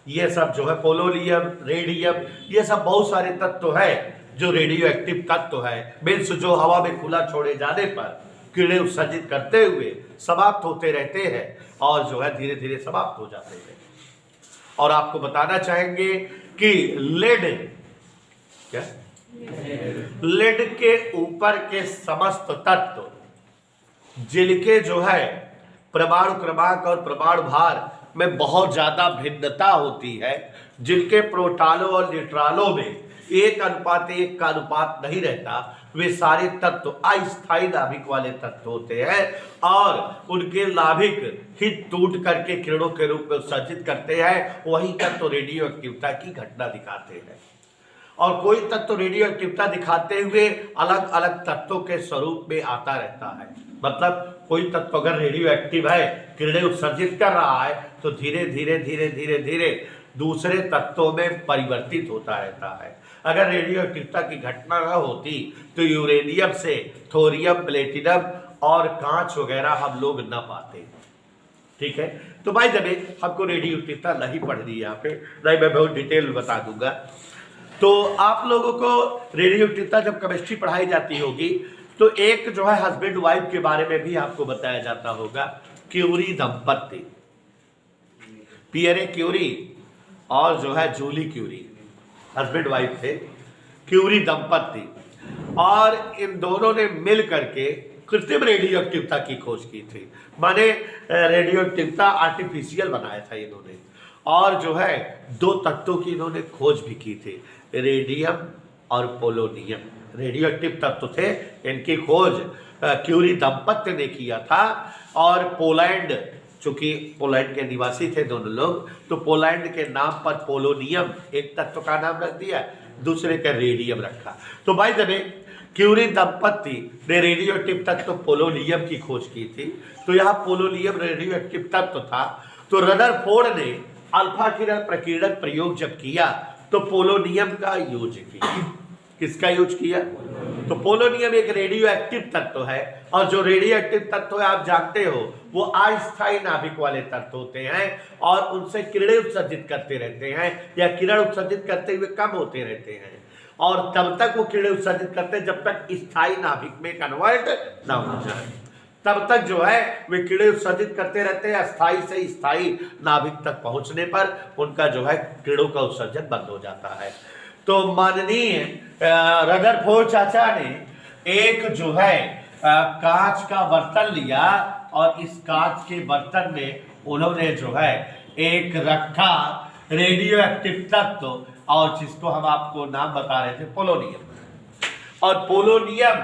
ये सब जो है पोलोनियम, रेडियम, ये सब बहुत सारे तत्व है जो रेडियो एक्टिव तत्व है। मीन्स जो हवा में खुला छोड़े जाने पर किरणें उत्सर्जित करते हुए समाप्त होते रहते हैं, और जो है धीरे धीरे समाप्त हो जाते हैं। और आपको बताना चाहेंगे कि लेड, क्या लेड के ऊपर के समस्त तत्व जिनके जो है परमाणु क्रमांक और परमाणु भार में बहुत ज्यादा भिन्नता होती है, जिनके प्रोटॉनों और न्यूट्रॉनों में 1:1 का अनुपात नहीं रहता, वे सारे तत्व अस्थायी नाभिक वाले तत्व होते हैं, और उनके नाभिक ही टूट करके किरणों के रूप में उत्सर्जित करते हैं। वही तत्व रेडियो एक्टिवता की घटना दिखाते हैं। और कोई तत्व रेडियो एक्टिवता दिखाते हुए अलग अलग तत्वों के स्वरूप में आता रहता है। मतलब कोई तत्व अगर रेडियो एक्टिव है, किरणें उत्सर्जित कर रहा है, तो धीरे धीरे धीरे धीरे धीरे दूसरे तत्वों में परिवर्तित होता रहता है। अगर रेडियो एक्टिवता की घटना न होती तो यूरेनियम से थोरियम, प्लेटिनम और कांच वगैरह हम लोग न पाते। ठीक है, तो भाई जब हमको रेडियो एक्टिवता नहीं पढ़नी यहाँ पे, नहीं मैं बहुत डिटेल में बता दूंगा। तो आप लोगों को रेडियो एक्टिवता जब केमिस्ट्री पढ़ाई जाती होगी तो एक जो है हस्बैंड वाइफ के बारे में भी आपको बताया जाता होगा। क्यूरी दंपत्ति, पियरे क्यूरी और जो है जूली क्यूरी हस्बैंड वाइफ थे, क्यूरी दंपत्ति, और इन दोनों ने मिल करके कृत्रिम रेडियो एक्टिवता की खोज की थी। माने रेडियो एक्टिवता आर्टिफिशियल बनाया था इन्होंने, और जो है 2 तत्वों की इन्होंने खोज भी की थी, रेडियम और पोलोनियम। रेडियो एक्टिव तत्व थे, इनकी खोज क्यूरी दंपत्ति ने किया था। और पोलैंड, चूंकि पोलैंड के निवासी थे दोनों लोग, तो पोलैंड के नाम पर पोलोनियम एक तत्व का नाम रख दिया, दूसरे का रेडियम रखा। तो भाई जब क्यूरी दंपत्ति ने रेडियो एक्टिव तत्व पोलोनियम की खोज की थी, तो यहाँ पोलोनियम रेडियो एक्टिव तत्व था। तो रदरफोर्ड ने अल्फा किरण प्रकीर्णन प्रयोग जब किया तो पोलोनियम का यूज किया। किसका यूज किया? तो पोलोनियम एक रेडियो एक्टिव तत्व है, और जो रेडियो एक्टिव तत्व है आप जानते हो वो अस्थायी नाभिक वाले तत्व होते हैं, और उनसे किरणें उत्सर्जित करते रहते हैं, या किरण उत्सर्जित करते हुए कम होते रहते हैं, और तब तक वो किरणें उत्सर्जित करते हैं जब तक स्थायी नाभिक में कन्वर्ट ना हो जाए। तब तक जो है वे किरणें उत्सर्जित करते रहते हैं। अस्थायी से स्थायी नाभिक तक पहुंचने पर उनका जो है किरणों का उत्सर्जन बंद हो जाता है। तो माननीय रदरफोर्ड चाचा ने एक जो है कांच का बर्तन लिया, और इस कांच के बर्तन में उन्होंने जो है एक रखा रेडियो एक्टिव तत्व, और जिसको हम आपको नाम बता रहे थे पोलोनियम। और पोलोनियम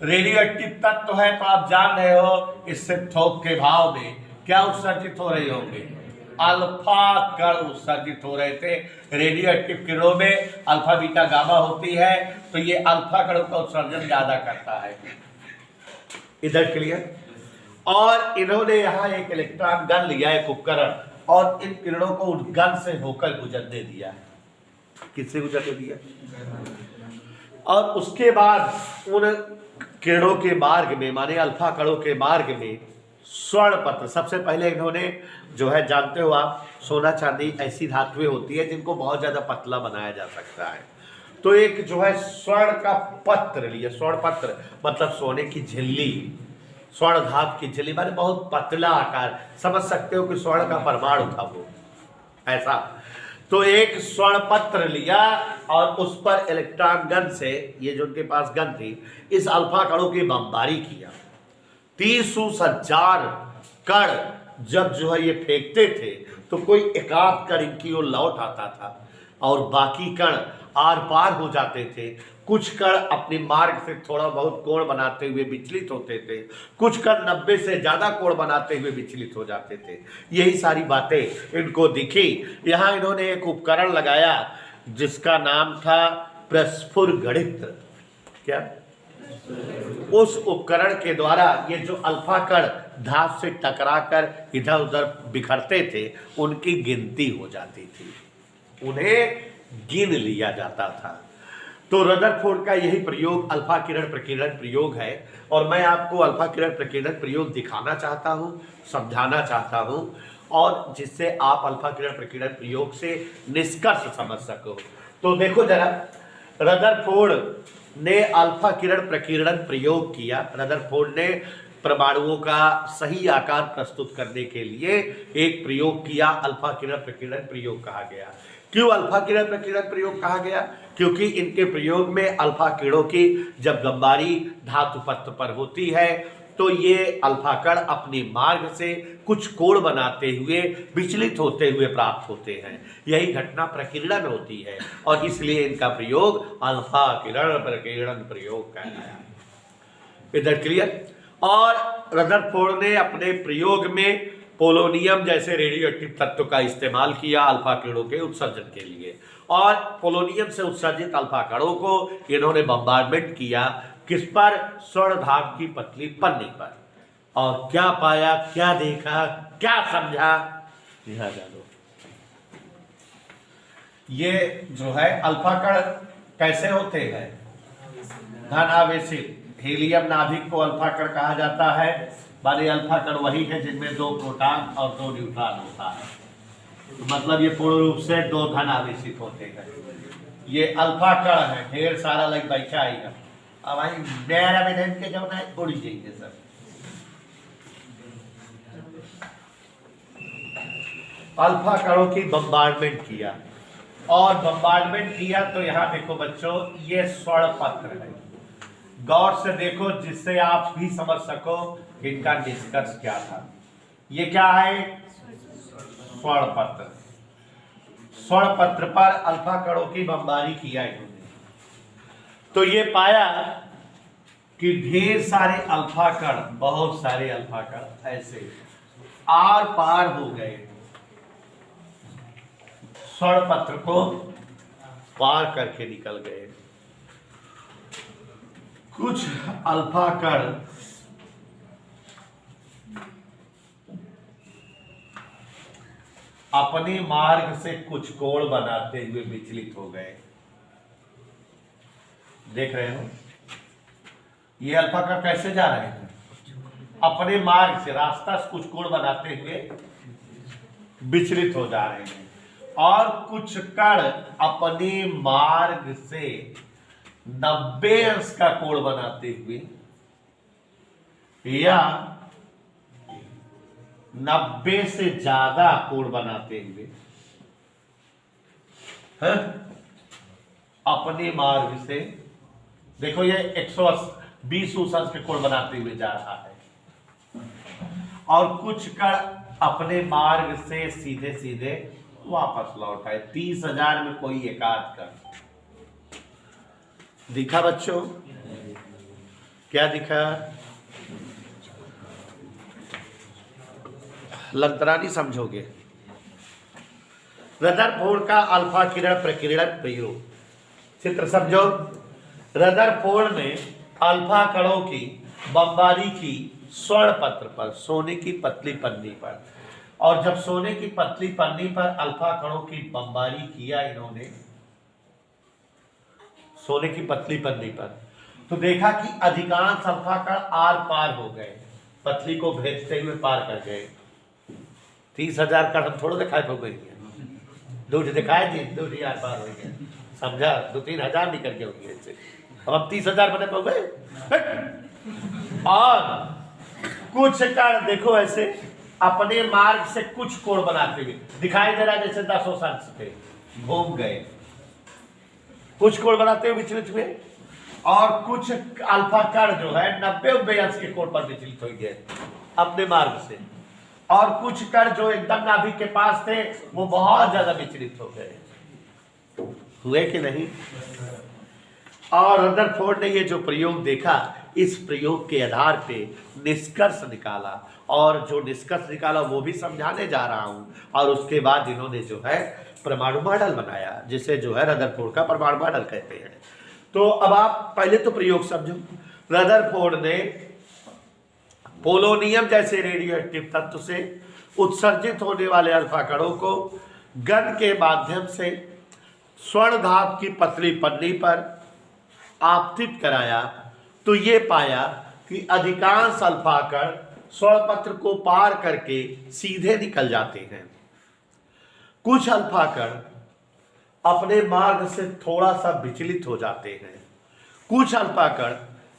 रेडियो एक्टिव तत्व है, तो आप जान रहे हो इससे थोक के भाव में क्या उत्सर्जित हो रहे होंगे? अल्फा कण उत्सर्जित हो रहे थे। रेडियो एक्टिव किरणों में अल्फा बीटा गामा होती है, तो ये अल्फा कणों का उत्सर्जन ज्यादा करता है। इधर क्लियर? और इन्होंने यहाँ एक इलेक्ट्रॉन गन लिया, एक उपकरण, और इन किरणों को उस गन से होकर गुजरने दिया। किससे गुजरने दिया? और उसके बाद उन किरणों के मार्ग में, माने अल्फा कणों के मार्ग में स्वर्ण पत्र, सबसे पहले इन्होंने जो है, जानते हो आप, सोना चांदी ऐसी धातुएं होती है जिनको बहुत ज्यादा पतला बनाया जा सकता है, तो एक जो है स्वर्ण का पत्र लिया, स्वर्ण पत्र मतलब सोने की झिल्ली, स्वर्ण धातु की झिल्ली माने बहुत पतला आकार, समझ सकते हो कि स्वर्ण का परमाणु था वो ऐसा। तो एक स्वर्ण पत्र लिया और उस पर इलेक्ट्रॉन गन से, ये जो उनके पास गन थी, इस अल्फा कणों की बमबारी किया। 30,000 कण जब जो है ये फेंकते थे तो कोई एकाध कण इनकी ओर लौट आता था और बाकी कण आर पार हो जाते थे। कुछ कण अपने मार्ग से थोड़ा बहुत कोण बनाते हुए विचलित होते थे, कुछ कण 90 से ज्यादा कोण बनाते हुए विचलित हो जाते थे। यही सारी बातें इनको दिखी। यहाँ इन्होंने एक उपकरण लगाया जिसका नाम था प्रस्फुरगणित्र। क्या? उस उपकरण के द्वारा ये जो अल्फा कण धातु से टकराकर इधर उधर बिखरते थे उनकी गिनती हो जाती थी, उन्हें गिन लिया जाता था। तो रदरफोर्ड का यही प्रयोग अल्फा किरण प्रकीर्णन प्रयोग है और मैं आपको अल्फा किरण प्रकीर्णन प्रयोग दिखाना चाहता हूं, समझाना चाहता हूं, और जिससे आप अल्फा किरण प्रकीर्णन प्रयोग से निष्कर्ष समझ सको। तो देखो जरा, रदरफोर्ड ने अल्फा किरण प्रकीर्णन प्रयोग किया। रदरफोर्ड ने परमाणुओं का सही आकार प्रस्तुत करने के लिए एक प्रयोग किया, अल्फा किरण प्रकीर्णन प्रयोग कहा गया। क्यों अल्फा किरण प्रकीर्णन प्रयोग कहा गया? क्योंकि इनके प्रयोग में अल्फा किरणों की जब बमबारी धातु पत्र पर होती है तो ये अल्फा कण अपने मार्ग से कुछ कोण बनाते हुए विचलित होते हुए प्राप्त होते हैं। यही घटना प्रकीर्णन होती है और इसलिए इनका प्रयोग अल्फा किरण प्रकीर्णन प्रयोग कहलाया। इधर क्लियर? और रदरफोर्ड ने अपने प्रयोग में पोलोनियम जैसे रेडियो एक्टिव तत्व का इस्तेमाल किया अल्फा किरणों के उत्सर्जन के लिए, और पोलोनियम से उत्सर्जित अल्फा कणों को इन्होंने बम्बार्डमेंट किया। किस पर? स्वर्ण धातु की पतली पन्नी पर। और क्या पाया, क्या देखा, क्या समझा, यहां जानो। ये जो है अल्फा कण कैसे होते हैं? धनावेशित। हीलियम नाभिक को अल्फा कण कहा जाता है। माने अल्फा कण वही है जिनमें 2 प्रोटॉन और 2 न्यूट्रॉन होता है, तो मतलब ये पूर्ण रूप से 2 धन आवेशित होते हैं। ये अल्फा कण है, ढेर सारा लग बैठा आएगा। अब आई मेरा में के जब ना थोड़ी चाहिए सर। अल्फा कणों की बम्बार्डमेंट किया, और बम्बार्डमेंट किया तो यहाँ देखो बच्चों, ये स्वर्ण पत्र है। गौर से देखो जिससे आप भी समझ सको इनका निष्कर्ष क्या था। ये क्या है? स्वर्ण पत्र। स्वर्ण पत्र पर अल्फा कणों की बमबारी किया इन्होंने, तो ये पाया कि ढेर सारे अल्फा कण, बहुत सारे अल्फा कण ऐसे आर पार हो गए, स्वर्ण पत्र को पार करके निकल गए। कुछ अल्फा कण अपने मार्ग से कुछ कोण बनाते हुए विचलित हो गए। देख रहे हो ये अल्फा कण कैसे जा रहे हैं? अपने मार्ग से, रास्ता से कुछ कोण बनाते हुए विचलित हो जा रहे हैं, और कुछ कण अपने मार्ग से 90 अंश का कोण बनाते हुए या 90 से ज्यादा कोण बनाते हुए है? अपने मार्ग से देखो ये 120 अंश के कोण बनाते हुए जा रहा है, और कुछ कण अपने मार्ग से सीधे सीधे वापस लौट आए। 30,000 में कोई एकाध कण दिखा बच्चों? क्या दिखा? लंतरानी समझोगे। रदरफोर्ड का अल्फा किरण प्रकीर्णन प्रयोग, चित्र समझो। रदरफोर्ड ने अल्फा कणों की बमबारी की स्वर्ण पत्र पर, सोने की पतली पन्नी पर, और जब सोने की पतली पन्नी पर अल्फा कणों की बमबारी किया इन्होंने, सोने की पतली पन्नी पर, तो देखा कि अधिकांश अल्फा कण आर पार हो गए, पतली को भेजते हुए पार कर गए। 30,000 कण हम थोड़ा दिखाई पड़ गई, दूध दिखाई दी, दूध आर पार हो गया। समझा? 2-3 हजार निकल गए होंगे इससे। अब हम 30,000 बने पाओ गए। और कुछ कण देखो ऐसे अपने मार्ग से कुछ कोण बनाते हुए दिखाई दे रहा है, जैसे 10 अंश पे घूम गए, कुछ कोण बनाते हुए विचलित हुए। और कुछ अल्फा कण जो है 90 अंश के कोण पर विचलित हो गए अपने मार्ग से। और कुछ कण जो एकदम नाभिक के पास थे वो बहुत ज्यादा विचलित हो गए। हुए कि नहीं? और रदरफोर्ड ने ये जो प्रयोग देखा, इस प्रयोग के आधार पे निष्कर्ष निकाला, और जो निष्कर्ष निकाला वो भी समझाने जा रहा हूं। और उसके बाद इन्होंने जो है परमाणु मॉडल बनाया, जिसे जो है रदरफोर्ड का परमाणु मॉडल कहते हैं। तो अब आप पहले तो प्रयोग समझो। रदरफोर्ड ने पोलोनियम जैसे रेडियो एक्टिव तत्व से उत्सर्जित होने वाले अल्फा कणों को गन के माध्यम से स्वर्ण धातु की पतली पन्नी पर आपतित कराया, तो ये पाया कि अधिकांश अल्फा कण स्वर्ण पत्र को पार करके सीधे निकल जाते हैं। कुछ अल्फा कण अपने मार्ग से थोड़ा सा विचलित हो जाते हैं। कुछ अल्फा कण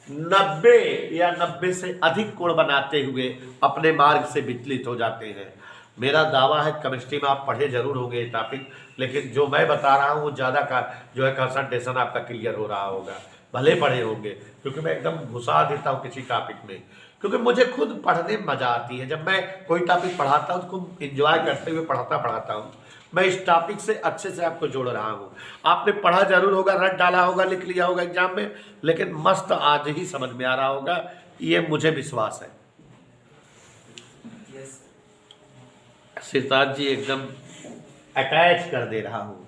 90 या 90 से अधिक कोण बनाते हुए अपने मार्ग से विचलित हो जाते हैं। मेरा दावा है केमिस्ट्री में आप पढ़े जरूर होंगे ये टॉपिक, लेकिन जो मैं बता रहा हूँ वो ज़्यादा का जो है कंसंट्रेशन आपका क्लियर हो रहा होगा, भले पढ़े होंगे, क्योंकि मैं एकदम घुसा देता हूँ किसी टॉपिक में, क्योंकि मुझे खुद पढ़ने में मजा आती है। जब मैं कोई टॉपिक पढ़ाता हूँ उसको एंजॉय करते हुए पढ़ाता हूँ। मैं इस टॉपिक से अच्छे से आपको जोड़ रहा हूँ। आपने पढ़ा जरूर होगा, रट डाला होगा, लिख लिया होगा एग्जाम में, लेकिन मस्त आज ही समझ में आ रहा होगा, ये मुझे विश्वास है। सिरताज जी एकदम अटैच कर दे रहा हूँ।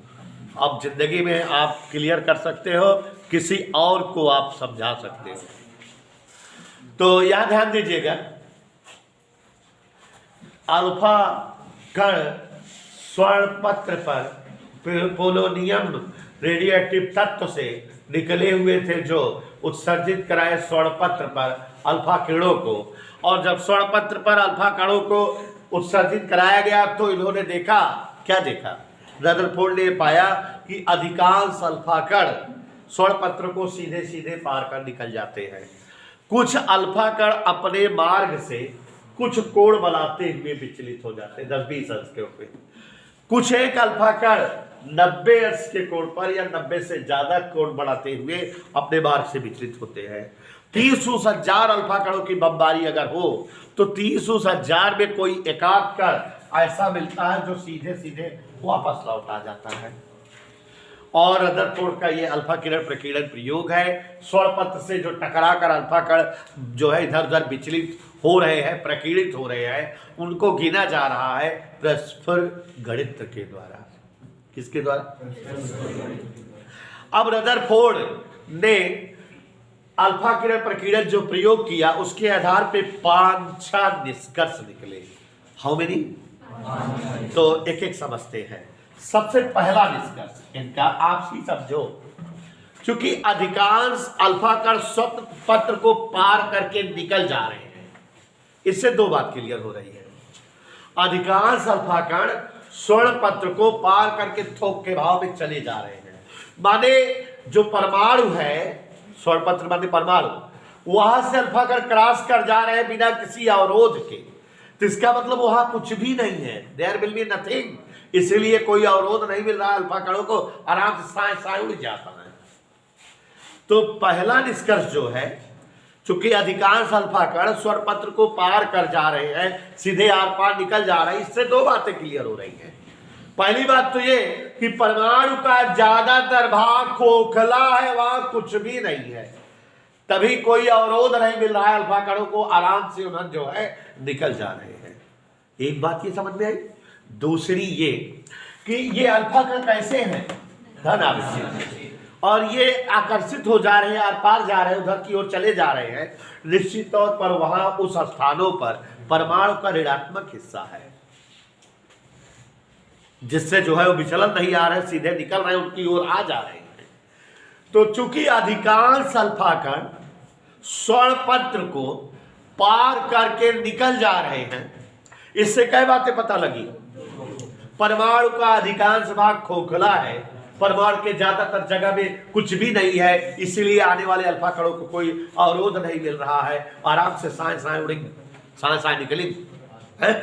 अब जिंदगी में आप क्लियर कर सकते हो, किसी और को आप समझा सकते हो। तो यहां ध्यान दीजिएगा, अल्फा कण स्वर्ण पत्र पर पोलोनियम रेडियो एक्टिव तत्व से निकले हुए थे, जो उत्सर्जित कराए स्वर्ण पत्र पर अल्फा किरणों को। और जब स्वर्ण पत्र पर अल्फा कणों को उत्सर्जित कराया गया तो इन्होंने देखा, क्या देखा? रदरफोर्ड ने पाया कि अधिकांश अल्फा कण स्वर्ण पत्र को सीधे सीधे पार कर निकल जाते हैं। कुछ अल्फा कण अपने मार्ग से कुछ कोण बनाते हुए विचलित हो जाते हैं, 10-20 अंश के ऊपर। कुछ एक अल्फा कण 90 अंश के कोण पर या 90 से ज्यादा कोण बढ़ाते हुए अपने मार्ग से विचलित होते हैं। 30,000 अल्फा कणों की बमबारी अगर हो तो 30,000 में कोई एकाध कण ऐसा मिलता है जो सीधे सीधे वापस लौट आ जाता है। और रदरफोर्ड का ये अल्फा किरण प्रकीर्णन प्रयोग है। स्वर्ण पत्र से जो टकरा कर अल्फा कण जो है इधर उधर विचलित हो रहे हैं, प्रकीर्णित हो रहे हैं, उनको गिना जा रहा है परस्पर गणित के द्वारा। किसके द्वारा? अब रदरफोर्ड ने अल्फा किरण प्रकीर्णन जो प्रयोग किया, उसके आधार पे 5-6 निष्कर्ष निकले। How many? तो एक एक समझते हैं। सबसे पहला निष्कर्ष इनका आप ही समझो, क्योंकि अधिकांश अल्फा कण स्वर्ण पत्र को पार करके निकल जा रहे हैं, इससे दो बात क्लियर हो रही है। अधिकांश अल्फा कण स्वर्ण पत्र को पार करके थोक के भाव में चले जा रहे हैं। माने जो परमाणु है, स्वर्ण पत्र माने परमाणु, वहां से अल्फा कण क्रॉस कर जा रहे हैं बिना किसी अवरोध के। तो इसका मतलब वहां कुछ भी नहीं है, देयर विल बी नथिंग। इसलिए कोई अवरोध नहीं मिल रहा है, अल्फा कणों को आराम से साए उड़ जाता है। तो पहला निष्कर्ष जो है, चूंकि अधिकांश अल्फा कण स्वर्ण पत्र को पार कर जा रहे हैं, सीधे आर पार निकल जा रहे हैं, इससे दो बातें क्लियर हो रही हैं। पहली बात तो ये कि परमाणु का ज्यादातर भाग खोखला है, वहां कुछ भी नहीं है, तभी कोई अवरोध नहीं मिल रहा है, अल्फा कणों को आराम से उन्हें जो है निकल जा रहे हैं। एक बात ये समझ में आई। दूसरी ये कि ये अल्फा कण कैसे हैं? धन आवेशित, और ये आकर्षित हो जा रहे हैं, आर पार जा रहे हैं, उधर की ओर चले जा रहे हैं। निश्चित तौर पर वहां उस स्थानों पर परमाणु का ऋणात्मक हिस्सा है, जिससे जो है वो विचलन नहीं आ रहे, सीधे निकल रहे हैं, उनकी ओर आ जा रहे हैं। तो चूंकि अधिकांश अल्फा कण स्वर्ण पत्र को पार करके निकल जा रहे हैं, इससे कई बातें पता लगी। परमाणु का अधिकांश भाग खोखला है, परमाणु के ज्यादातर जगह में कुछ भी नहीं है, इसीलिए आने वाले अल्फा कणों को कोई अवरोध नहीं मिल रहा है, आराम से साए उड़ेंगे, साए निकलेंगे।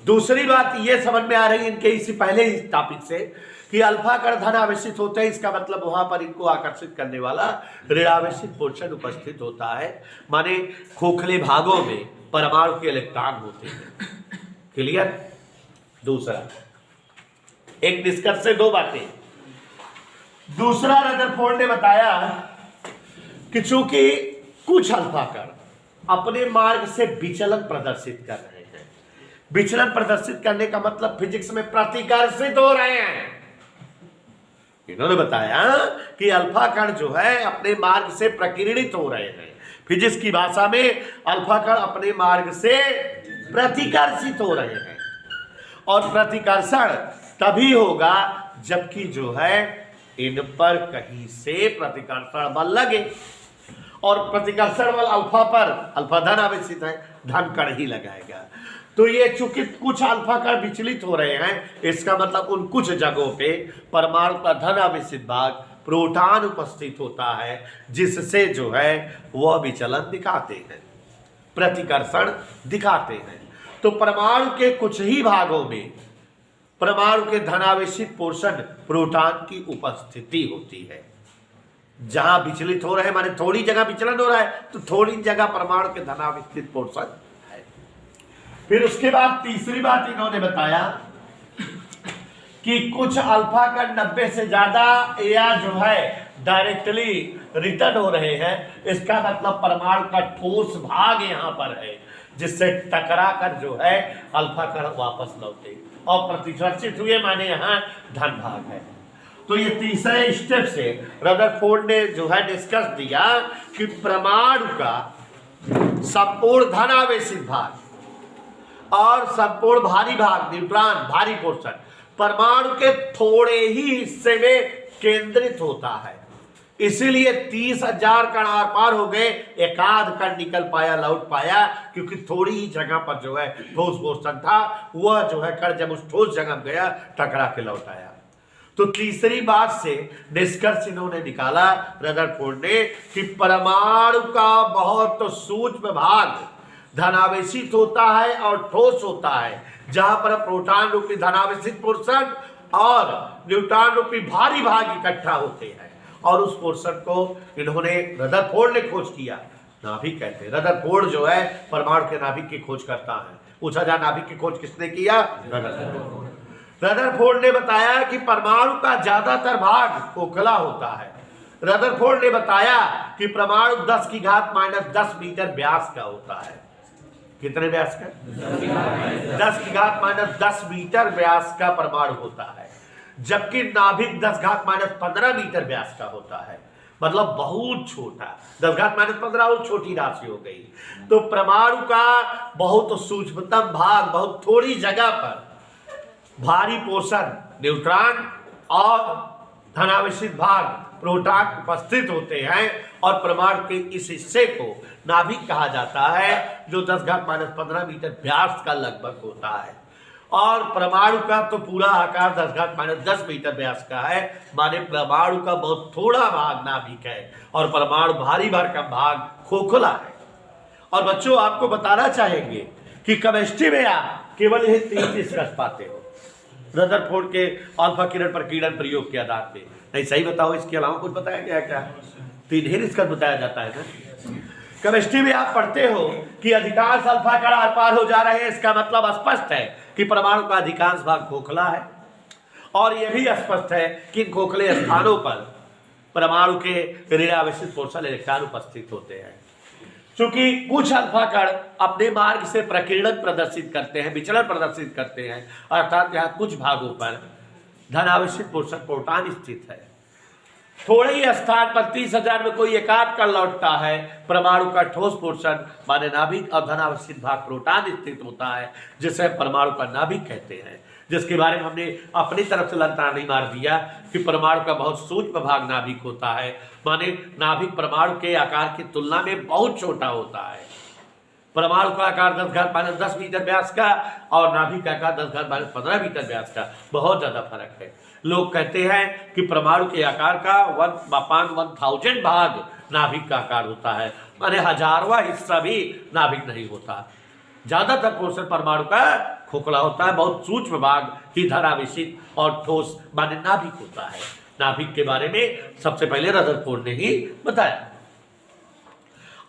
दूसरी बात ये समझ में आ रही है इनके इसी पहले ही टॉपिक से कि अल्फा कण धन आवेशित होते हैं, इसका मतलब वहां पर इनको आकर्षित करने वाला ऋणावेशित पोर्शन उपस्थित होता है, माने खोखले भागों में परमाणु के इलेक्ट्रॉन होते हैं। क्लियर? दूसरा एक निष्कर्ष से दो बातें। दूसरा, रदरफोर्ड ने बताया कि चूंकि कुछ अल्फा कण अपने मार्ग से विचलन प्रदर्शित कर रहे हैं, विचलन प्रदर्शित करने का मतलब फिजिक्स में प्रतिकर्षित हो रहे हैं। इन्होंने बताया कि अल्फा कण जो है अपने मार्ग से प्रकीर्णित हो रहे हैं। फिजिक्स की भाषा में अल्फा कण अपने मार्ग से प्रतिकर्षित हो रहे हैं, और प्रतिकर्षण तभी होगा जबकि जो है इन पर कहीं से प्रतिकर्षण बल लगे, और प्रतिकर्षण बल अल्फा पर, अल्फा धन आवेशित है, धन कण ही लगाएगा। तो ये चूंकि कुछ अल्फा कण विचलित हो रहे हैं, इसका मतलब उन कुछ जगहों पे परमाणु का धन आवेशित भाग प्रोटॉन उपस्थित होता है, जिससे जो है वह विचलन दिखाते हैं, प्रतिकर्षण दिखाते हैं। तो परमाणु के कुछ ही भागों में परमाणु के धनावेशित पोर्शन प्रोटॉन की उपस्थिति होती है। जहां विचलित हो रहे हैं माने थोड़ी जगह विचलन हो रहा है, तो थोड़ी जगह परमाणु के धनावेशित पोर्शन है। फिर उसके बाद तीसरी बात इन्होंने बताया कि कुछ अल्फा कण 90 से ज्यादा या जो है डायरेक्टली रिटर्न हो रहे हैं, इसका मतलब परमाणु का ठोस भाग यहां पर है, जिससे टकरा कर जो है अल्फा कण वापस लौटे और प्रतिकर्षित हुए, माने यहाँ धन भाग है। तो ये तीसरे स्टेप से रदरफोर्ड ने जो है डिस्कस दिया कि परमाणु का संपूर्ण धनावेशित भाग और संपूर्ण भारी भाग, न्यूट्रॉन भारी पोर्शन, परमाणु के थोड़े ही हिस्से में केंद्रित होता है। इसीलिए 30,000 कण आर पार हो गए, एकाध कण निकल पाया, लौट पाया, क्योंकि थोड़ी ही जगह पर जो है ठोस पोर्शन था, वह जो है कण जब उस ठोस जगह गया टकरा के लौट आया। तो तीसरी बात से निष्कर्ष इन्होंने निकाला रदरफोर्ड ने कि परमाणु का बहुत सूक्ष्म भाग धनावेशित होता है और ठोस होता है, जहां पर प्रोटॉन रूपी धनावेशित पोर्शन और न्यूट्रॉन रूपी भारी भाग इकट्ठा होते हैं, और उस पोर्शन को इन्होंने रदरफोर्ड ने खोज किया, नाभिक कहते हैं। रदरफोर्ड जो है परमाणु के नाभिक की खोज करता है। पूछा जा नाभिक की खोज किसने किया? रदरफोर्ड ने बताया कि परमाणु का ज्यादातर भाग खोखला होता है। रदरफोर्ड ने बताया कि परमाणु 10 की घात -10 मीटर व्यास का होता है। कितने व्यास का? 10 की घात -10 मीटर व्यास का परमाणु होता है, जबकि नाभिक 10 घात -15 मीटर व्यास का होता है, मतलब बहुत छोटा। 10 घात -15 और छोटी राशि हो गई। तो परमाणु का बहुत सूक्ष्मतम भाग, बहुत थोड़ी जगह पर भारी पोर्शन न्यूट्रॉन और धनावेशित भाग प्रोटॉन उपस्थित होते हैं, और परमाणु के इस हिस्से को नाभिक कहा जाता है, जो 10 घात -15 मीटर व्यास का लगभग होता है। और परमाणु का तो पूरा आकार 10 घात -10 मीटर व्यास का है, माने परमाणु का बहुत थोड़ा भाग नाभिक है और परमाणु भारी भरकम भाग खोखला है। और बच्चों आपको बताना चाहेंगे कि केमिस्ट्री में आप केवल यही 3 चीज कर पाते हो, रदरफोर्ड के अल्फा किरण प्रकीर्णन प्रयोग के आधार पे। नहीं सही बताओ, इसके अलावा कुछ बताया गया क्या? 3 ही निष्कर्ष बताया जाता है ना। केमिस्ट्री में आप पढ़ते हो कि अधिकांश अल्फा कण आर पार हो जा रहे हैं, इसका मतलब स्पष्ट है कि परमाणु का अधिकांश भाग खोखला है, और यह भी स्पष्ट है कि इन खोखले स्थानों पर परमाणु के ऋणावेशित पोर्शन इलेक्ट्रॉन उपस्थित होते हैं। चूंकि कुछ अल्फा कण अपने मार्ग से प्रकीर्णन प्रदर्शित करते हैं, विचलन प्रदर्शित करते हैं, अर्थात यहाँ कुछ भागों पर धनावेशित पोर्शन प्रोटॉन स्थित है। थोड़े ही स्थान पर 30,000 में कोई एकाध कण लौटता है, परमाणु का ठोस पोर्शन माने नाभिक और धनावेशित भाग प्रोटॉन स्थित होता है, जिसे परमाणु का नाभिक कहते हैं, जिसके बारे में हमने अपनी तरफ से लंतानी मार दिया कि परमाणु का बहुत सूक्ष्म भाग नाभिक होता है, माने नाभिक परमाणु के आकार की तुलना में बहुत छोटा होता है। परमाणु का आकार 10 घात -10 मीटर व्यास का और नाभिक का आकार 10 घात -15 मीटर व्यास का, बहुत ज्यादा फर्क है। लोग कहते हैं कि परमाणु के आकार का 1/1000 भाग नाभिक का आकार होता है, माने 1000वां हिस्सा भी नाभिक नहीं होता। ज्यादातर पोर्शन परमाणु का खोखला होता है, बहुत सूक्ष्म भाग ही धराविशित और ठोस माने नाभिक होता है। नाभिक के बारे में सबसे पहले रदरफोर्ड ने ही बताया।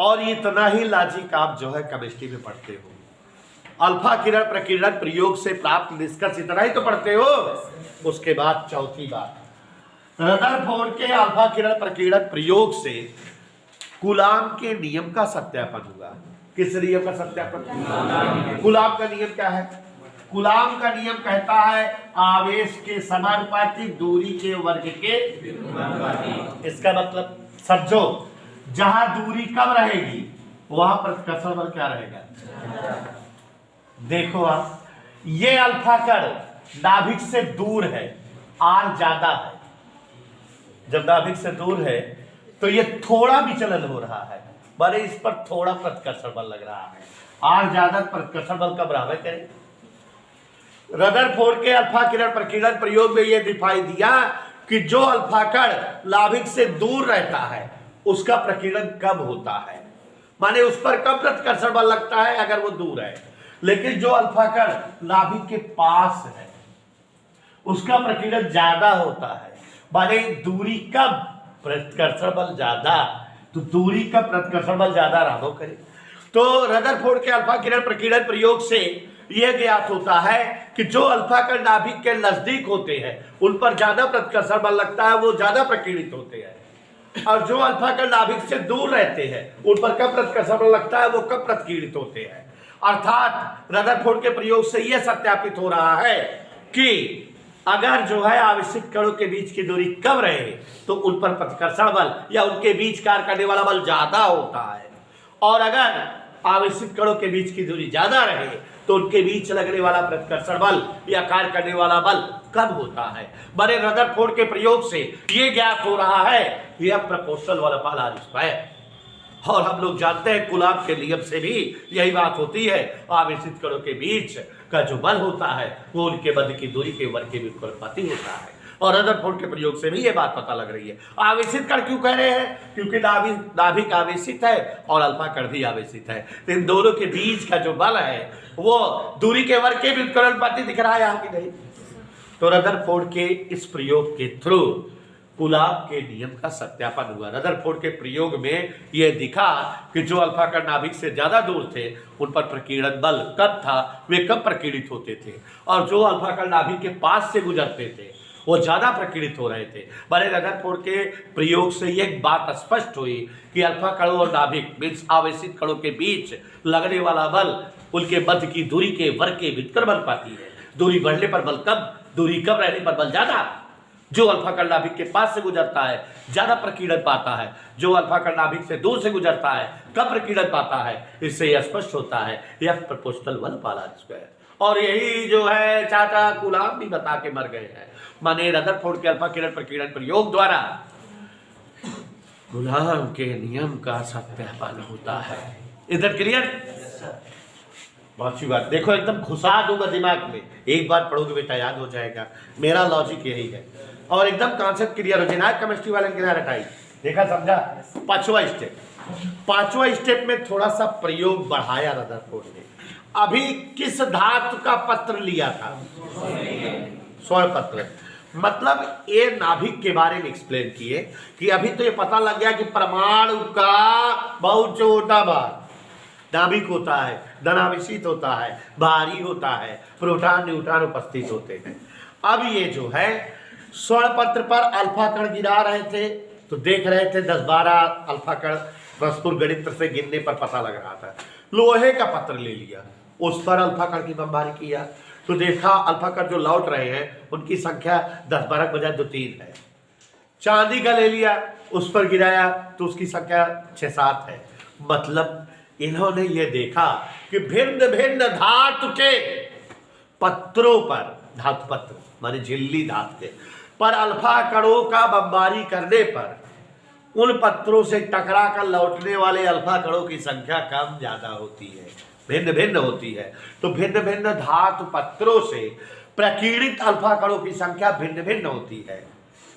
और इतना ही लॉजिक आप जो है केमिस्ट्री में पढ़ते हो, अल्फा किरण प्रकीर्णन प्रयोग से प्राप्त निष्कर्ष इतना ही तो पढ़ते हो। उसके बाद चौथी बात, रदरफोर्ड के अल्फा किरण प्रकीर्णन प्रयोग से कूलाम के नियम का सत्यापन हुआ। किस नियम का सत्यापन? कूलाम का नियम क्या है? कूलाम का नियम कहता है आवेश के समानुपाती दूरी के वर्ग के। इसका मतलब समझो, जहां दूरी कम रहेगी वहां प्रतिकर्षण बल क्या रहेगा? देखो आप, ये अल्फा कण नाभिक से दूर है, आर ज्यादा है। जब नाभिक से दूर है तो ये थोड़ा विचलन हो रहा है, माने इस पर थोड़ा प्रतिकर्षण बल लग रहा है। आर ज्यादा, प्रतिकर्षण बल का बराबर करें। रदरफोर्ड के अल्फा किरण प्रकीर्णन प्रयोग में यह दिखाई दिया कि जो अल्फा कण नाभिक से दूर रहता है उसका प्रकीर्णन कम होता है, माने उस पर कम प्रतिकर्षण बल लगता है अगर वो दूर है। लेकिन जो अल्फा कण नाभिक के पास है उसका प्रकीर्णन ज्यादा होता है, माने दूरी कम प्रतिकर्षण बल ज्यादा। तो दूरी का प्रतिकर्षण बल ज्यादा राहो करें। तो रदरफोर्ड के अल्फा किरण प्रकीर्णन प्रयोग से यह ज्ञात होता है कि जो अल्फा कण नाभिक के नजदीक होते हैं उन पर ज्यादा प्रतिकर्षण बल लगता है, वो ज्यादा प्रकीर्णित होते हैं। और जो अल्फा कण नाभिक से दूर रहते हैं उन पर कम प्रतिकर्षण बल लगता है, वो कम प्रकीर्णित होते हैं। अर्थात रदरफोर्ड के प्रयोग से यह सत्यापित हो रहा है कि अगर जो है आवेशित कणों के बीच की दूरी कम रहे तो उन पर प्रतिकर्षण बल या उनके बीच कार्य करने वाला बल ज्यादा होता है, और अगर आवेशित कणों के बीच की दूरी ज्यादा रहे तो उनके बीच लगने वाला प्रतिकर्षण बल या कार्य करने वाला बल कम होता है। बड़े रदरफोर्ड के प्रयोग से यह ज्ञात हो रहा है यह प्रोपोर्शनल वाला बल आर स्क्वायर। और हम लोग जानते हैं कूलाम के नियम से भी यही बात होती है, आवेशित कणों के बीच का जो बल होता है वो उनके मध्य की दूरी के वर्ग के व्युत्क्रमानुपाती होता है। और रदरफोर्ड के प्रयोग से भी ये बात पता लग रही है। आवेशित कण क्यों कह रहे हैं? क्योंकि नाभिक आवेशित है और अल्फा कण भी आवेशित है, तो इन दोनों के बीच का जो बल है वो दूरी के वर्ग के व्युत्क्रमानुपाती दिख रहा है यहाँ की नहीं। तो रदरफोर्ड के इस प्रयोग के थ्रू कूलाम के नियम का सत्यापन हुआ। रदरफोर्ड के प्रयोग में यह दिखा कि जो अल्फा कण नाभिक से ज्यादा दूर थे उन पर प्रकीर्णन बल कम था, वे कम प्रकीर्णित होते थे, और जो अल्फा कण नाभिक के पास से गुजरते थे वो ज्यादा प्रकीर्णित हो रहे थे। बड़े रदरफोर्ड के प्रयोग से यह बात स्पष्ट हुई कि अल्फा कणों और नाभिक मीन्स आवेशित कणों के बीच लगने वाला बल उनके मध्य की दूरी के वर्ग के व्युत्क्रमानुपाती है। दूरी बढ़ने पर बल कम, दूरी कम रहने पर बल ज्यादा। जो अल्फा कण नाभिक के पास से गुजरता है ज्यादा प्रकीर्णन पाता है, जो अल्फा कण नाभिक से दूर से गुजरता है कम प्रकीर्णन पाता है। इससे यह स्पष्ट होता है यह प्रोपोर्शनल बल पाला स्क्वायर। और यही जो है चाचा कूलाम भी बता के मर गए हैं, माने रदरफोर्ड के अल्फा किरण प्रकीर्णन प्रयोग द्वारा कूलाम के नियम का सत्यापन होता है। इधर क्लियर? बहुत अच्छी बात। देखो एकदम घुसा दूंगा दिमाग में, एक बार पढ़ोगे बेटा याद हो जाएगा। मेरा लॉजिक यही है और एकदम कॉन्सेप्ट क्लियर हो जाए। केमिस्ट्री वाले किनारे हटाई, देखा समझा। पांचवा स्टेप में थोड़ा सा प्रयोग बढ़ाया रदरफोर्ड ने। अभी किस धातु का पत्र लिया था? स्वर्ण पत्र। मतलब ये नाभिक के बारे में एक्सप्लेन किए कि अभी तो ये पता लग गया कि परमाणु का बहुत छोटा भाग नाभिक होता है, धनावेशित होता है, भारी होता है, प्रोटॉन न्यूट्रॉन उपस्थित होते हैं। अब ये जो है स्वर्ण पत्र पर अल्फा कण गिरा रहे थे तो देख रहे थे 10-12 अल्फा कण परस्पर गणित से गिनने पर पता लग रहा था। लोहे का पत्र ले लिया, उस पर अल्फा कण की बमबारी किया तो देखा अल्फा कण जो लौट रहे हैं उनकी संख्या 10-12 के बजाय 2-3 है। चांदी का ले लिया, उस पर गिराया तो उसकी संख्या 6-7 है। मतलब इन्होंने ये देखा कि भिन्न भिन्न धातु के पत्रों पर, धातु पत्र माने झिल्ली धातु के पर अल्फा कणों का बमबारी करने पर उन पत्रों से टकरा कर लौटने वाले अल्फा कणों की संख्या कम ज्यादा होती है, भिन्न भिन्न होती है। तो भिन्न भिन्न धातु पत्रों से प्रकीर्णित अल्फा कणों की संख्या भिन्न भिन्न होती है।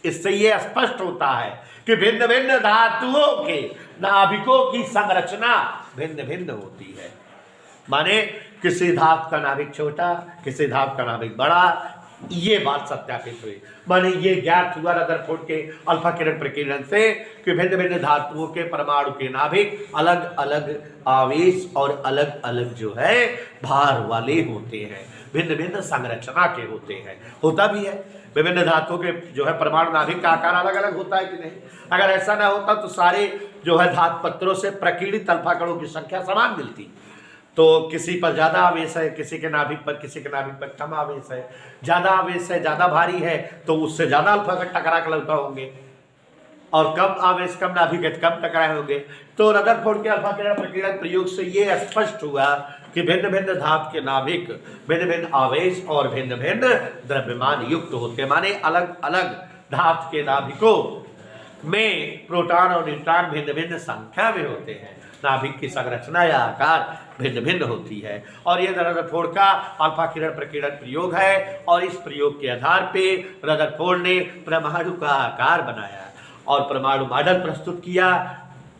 इससे यह स्पष्ट होता है कि भिन्न भिन्न धातुओं के नाभिकों की संरचना भिन्न भिन्न होती है। माने किसी धातु का नाभिक छोटा, किसी धातु का नाभिक बड़ा, ये बात सत्यापित हुई। माने ये ज्ञात हुआ रदरफोर्ड के अल्फा किरण प्रकीर्णन से कि भिन्न भिन्न धातुओं के परमाणु के नाभिक अलग अलग आवेश और अलग अलग जो है भार वाले होते हैं, भिन्न भिन्न संरचना के होते हैं। होता भी है, विभिन्न धातुओं के जो है परमाणु नाभिक का आकार अलग अलग होता है कि नहीं? अगर ऐसा ना होता तो सारे जो है धातु पत्रों से प्रकीर्णित अल्फा कणों की संख्या समान मिलती। तो किसी पर ज्यादा आवेश है, किसी के नाभिक पर, किसी के नाभिक पर कम आवेश है। ज्यादा आवेश है, ज्यादा भारी है तो उससे ज्यादा अल्फा का टकरा अल्फा होंगे, और कम आवेश कम नाभिक है तो कम टकराए होंगे। तो रदरफोर्ड के अल्फा किरण प्रकीर्णन प्रयोग से ये स्पष्ट हुआ कि भिन्न भिन्न धातु के नाभिक भिन्न भिन्न आवेश और भिन्न भिन्न द्रव्यमान युक्त होते, माने अलग अलग धातु के नाभिकों में प्रोटॉन और न्यूट्रॉन भिन्न भिन्न संख्या में होते हैं। नाभिक की संरचना या आकार भिन्न भिन्न होती है। और यह रदरफोर्ड का अल्फा किरण प्रकीर्णन प्रयोग है, और इस प्रयोग के आधार पे रदरफोर्ड ने परमाणु का आकार बनाया और परमाणु मॉडल प्रस्तुत किया,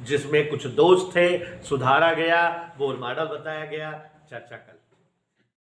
जिसमें कुछ दोष थे, सुधारा गया, बोर मॉडल बताया गया। चर्चा कर